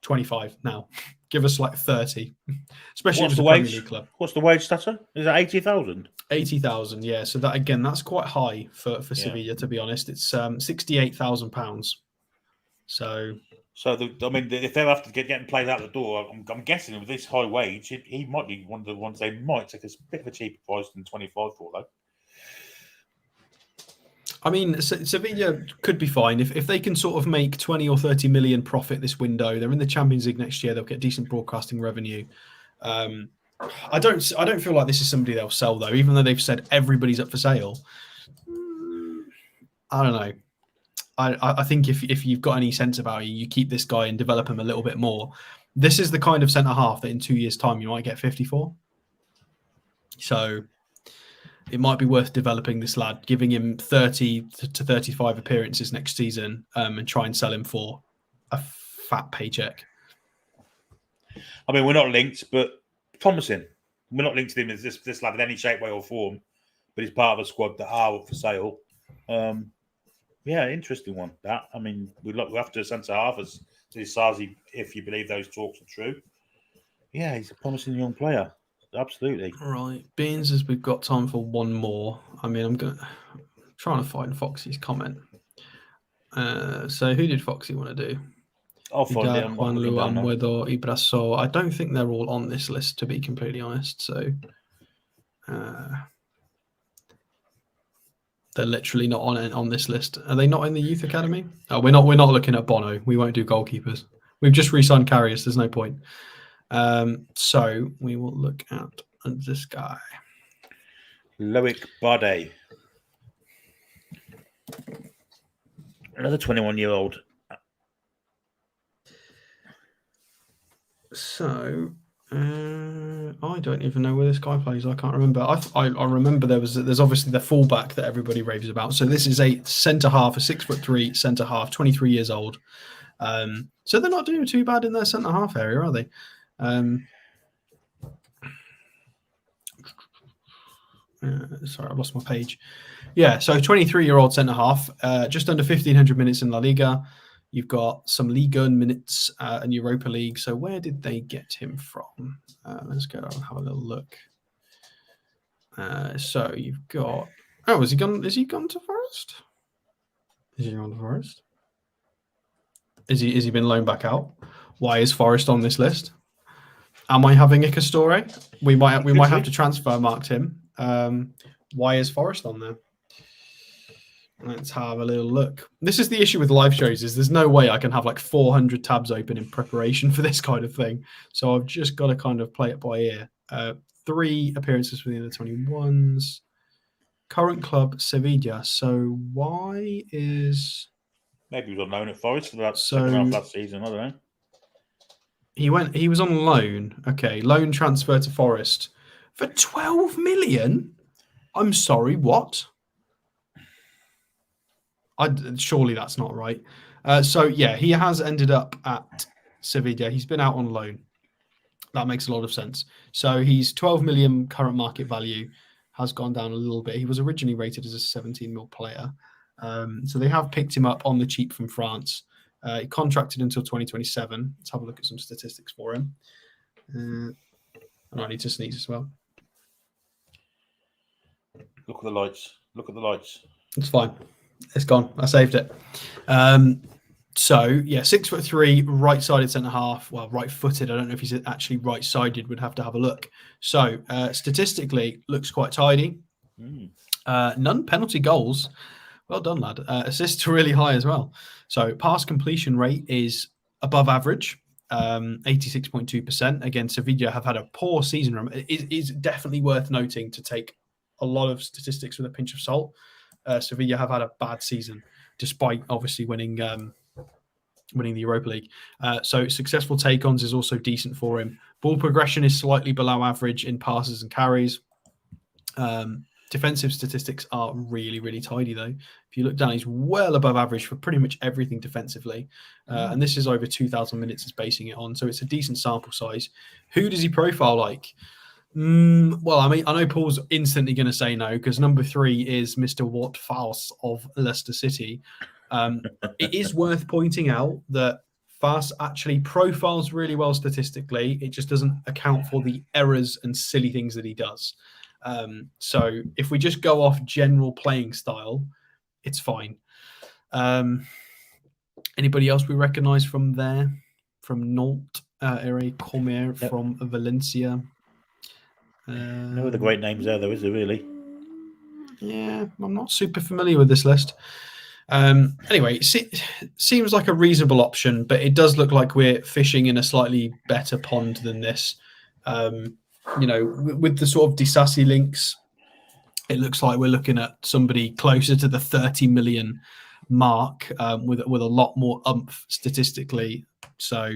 25 now. Give us like 30, especially if it's a Premier League club. What's the wage status? Is it 80,000? 80,000, yeah. So that again, that's quite high for Sevilla, to be honest. It's £68,000. So if they're after getting played out the door, I'm guessing with this high wage, he might be one of the ones they might take a bit of a cheaper price than 25 for, though. I mean, Sevilla could be fine if they can sort of make 20 or 30 million profit this window. They're in the Champions League next year. They'll get decent broadcasting revenue. I don't feel like this is somebody they'll sell though, even though they've said everybody's up for sale. I don't know. I think if you've got any sense about you keep this guy and develop him a little bit more. This is the kind of centre half that in 2 years' time you might get 54. So it might be worth developing this lad, giving him 30 to 35 appearances next season, and try and sell him for a fat paycheck. I mean, we're not linked, but promising. We're not linked to him as this lad in any shape, way, or form, but he's part of a squad that are up for sale. Yeah, interesting one. That, I mean, we have to centre half as Sazi, if you believe those talks are true. Yeah, he's a promising young player. Absolutely. Right. Beans, as we've got time for one more. I mean, I'm trying to find Foxy's comment. So who did Foxy want to do? I'll find him. Juan Luan, Muedo, Ibraso. I don't think they're all on this list, to be completely honest. So they're literally not on this list. Are they not in the youth academy? Oh, we're not looking at Bono. We won't do goalkeepers. We've just re-signed Carriers. There's no point. So we will look at this guy. Loic Bade. Another 21-year-old. So I don't even know where this guy plays. I can't remember. I remember there's obviously the fullback that everybody raves about. So this is a centre half, a 6'3" centre half, 23 years old. So they're not doing too bad in their centre half area, are they? Sorry, I've lost my page. Yeah, so 23-year-old centre half, just under 1,500 minutes in La Liga. You've got some Ligue 1 minutes and Europa League. So where did they get him from? Let's go and have a little look. So you've got... Oh, is he gone to Forest? Is he gone to Forest? Is he been loaned back out? Why is Forest on this list? Am I having a Castore? We might have to transfer mark him. Why is Forest on there? Let's have a little look. This is the issue with live shows, is there's no way I can have like 400 tabs open in preparation for this kind of thing. So I've just got to kind of play it by ear. 3 appearances for the under 21s. Current club, Sevilla. So why is... Maybe he was on loan at Forest for that second half last season. I don't know. He was on loan. Okay, loan transfer to Forest for 12 million. I'm sorry, what? Surely that's not right. So yeah, he has ended up at Sevilla. He's been out on loan. That makes a lot of sense. So he's 12 million current market value, has gone down a little bit. He was originally rated as a 17 mil player. So they have picked him up on the cheap from France. He contracted until 2027. Let's have a look at some statistics for him. And I need to sneeze as well. Look at the lights. Look at the lights. It's fine. It's gone. I saved it. So, yeah, 6'3", right-sided centre-half. Well, right-footed. I don't know if he's actually right-sided. Would have to have a look. So, statistically, looks quite tidy. None penalty goals. Well done, lad. Assists are really high as well. So, pass completion rate is above average. 86.2%. Again, Sevilla have had a poor season. It is definitely worth noting to take a lot of statistics with a pinch of salt. Sevilla have had a bad season, despite obviously winning the Europa League. So successful take-ons is also decent for him. Ball progression is slightly below average in passes and carries. Defensive statistics are really, really tidy, though. If you look down, he's well above average for pretty much everything defensively. And this is over 2,000 minutes is basing it on. So it's a decent sample size. Who does he profile like? Well, I mean, I know Paul's instantly going to say no, because number 3 is Mr. Wout Faes of Leicester City. It is worth pointing out that Faes actually profiles really well statistically. It just doesn't account for the errors and silly things that he does. So if we just go off general playing style, it's fine. Anybody else we recognise from there? From Nantes, Eric Comer from Valencia. No other great names there, though, is there really? Yeah, I'm not super familiar with this list. Anyway, it seems like a reasonable option, but it does look like we're fishing in a slightly better pond than this. With the sort of Disasi links, it looks like we're looking at somebody closer to the 30 million mark with a lot more oomph statistically. So,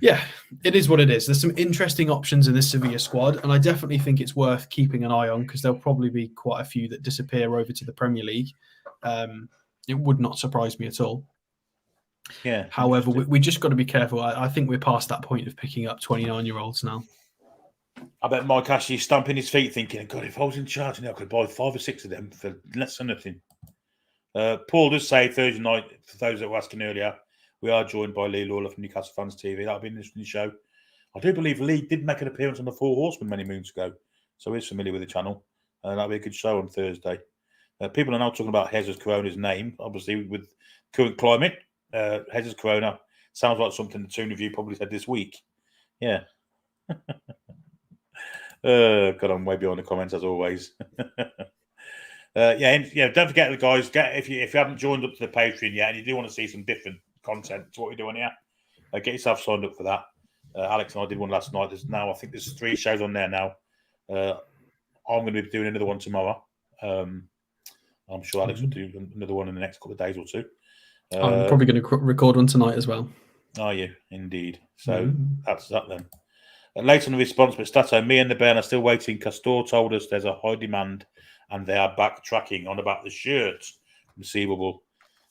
yeah, it is what it is. There's some interesting options in this Sevilla squad, and I definitely think it's worth keeping an eye on because there'll probably be quite a few that disappear over to the Premier League. It would not surprise me at all. Yeah. However, we just got to be careful. I think we're past that point of picking up 29-year-olds now. I bet Mike Ashley's stamping his feet thinking, God, if I was in charge, I could buy 5 or 6 of them for less than nothing. Paul does say Thursday night, for those that were asking earlier, we are joined by Lee Lawler from Newcastle Fans TV. That'll be an interesting show. I do believe Lee did make an appearance on the Four Horsemen many moons ago, so he's familiar with the channel. That'll be a good show on Thursday. People are now talking about Jesus Corona's name, obviously with current climate. Jesus Corona sounds like something the Toon Review probably said this week. Yeah. God, I'm way behind the comments as always. Don't forget the guys. If you haven't joined up to the Patreon yet, and you do want to see some different content to what we're doing here, get yourself signed up for that. Alex and I did one last night. I think there's 3 shows on there now. I'm going to be doing another one tomorrow. I'm sure Alex will do another one in the next couple of days or 2. I'm probably going to record one tonight as well. Are you? Indeed. So that's that then. Later on the response, but Stato, me and the Bairn are still waiting. Castor told us there's a high demand and they are backtracking on about the shirts receivable.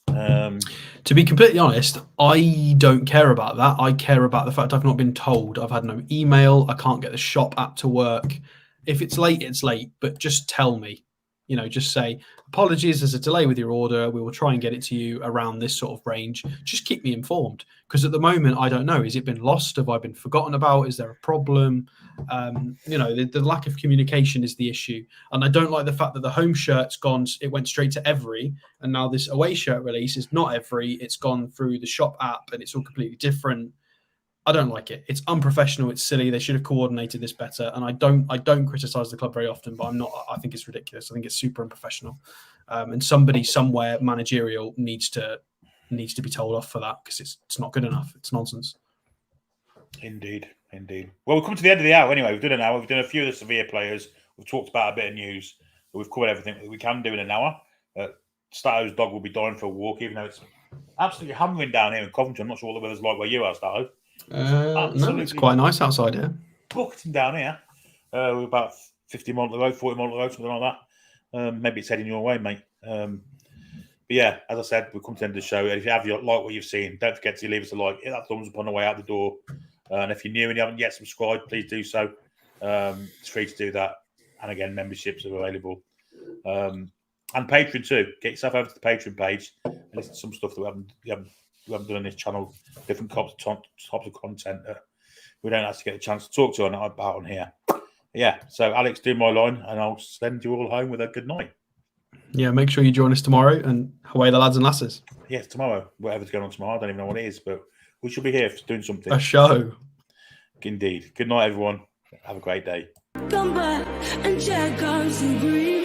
To be completely honest, I don't care about that. I care about the fact I've not been told. I've had no email. I can't get the shop app to work. If it's late, it's late, but just tell me. Just say, apologies, there's a delay with your order. We will try and get it to you around this sort of range. Just keep me informed. Because at the moment, I don't know. Has it been lost? Have I been forgotten about? Is there a problem? The lack of communication is the issue. And I don't like the fact that the home shirt's gone. It went straight to Every. And now this away shirt release is not Every. It's gone through the shop app and it's all completely different. I don't like it. It's unprofessional. It's silly. They should have coordinated this better. And I don't criticize the club very often, but I think it's ridiculous. I think it's super unprofessional. And somebody somewhere managerial needs to be told off for that because it's not good enough. It's nonsense. Indeed. Well, we've come to the end of the hour anyway. We've done an hour. We've done a few of the Sevilla players. We've talked about a bit of news. We've covered everything that we can do in an hour. Stato's dog will be dying for a walk, even though it's absolutely hammering down here in Coventry. I'm not sure what the weather's like where you are, Stato. No, it's quite nice outside here. Bucketing down here. We're about 50 miles the road, 40 miles the road, something like that. Maybe it's heading your way, mate. But yeah, as I said, we've come to the end of the show. And if you have liked what you've seen, don't forget to leave us a like. Hit that thumbs up on the way out the door. And if you're new and you haven't yet subscribed, please do so. It's free to do that. And again, memberships are available. And Patreon too. Get yourself over to the Patreon page and listen to some stuff that we haven't haven't done on this channel, different types of content that we don't actually get a chance to talk to about on here. Yeah, so Alex, do my line, and I'll send you all home with a good night. Yeah, make sure you join us tomorrow, and away the lads and lasses. Yes, tomorrow, whatever's going on tomorrow, I don't even know what it is, but we should be here doing something. A show. Indeed. Good night, everyone. Have a great day. Come back and check on some green.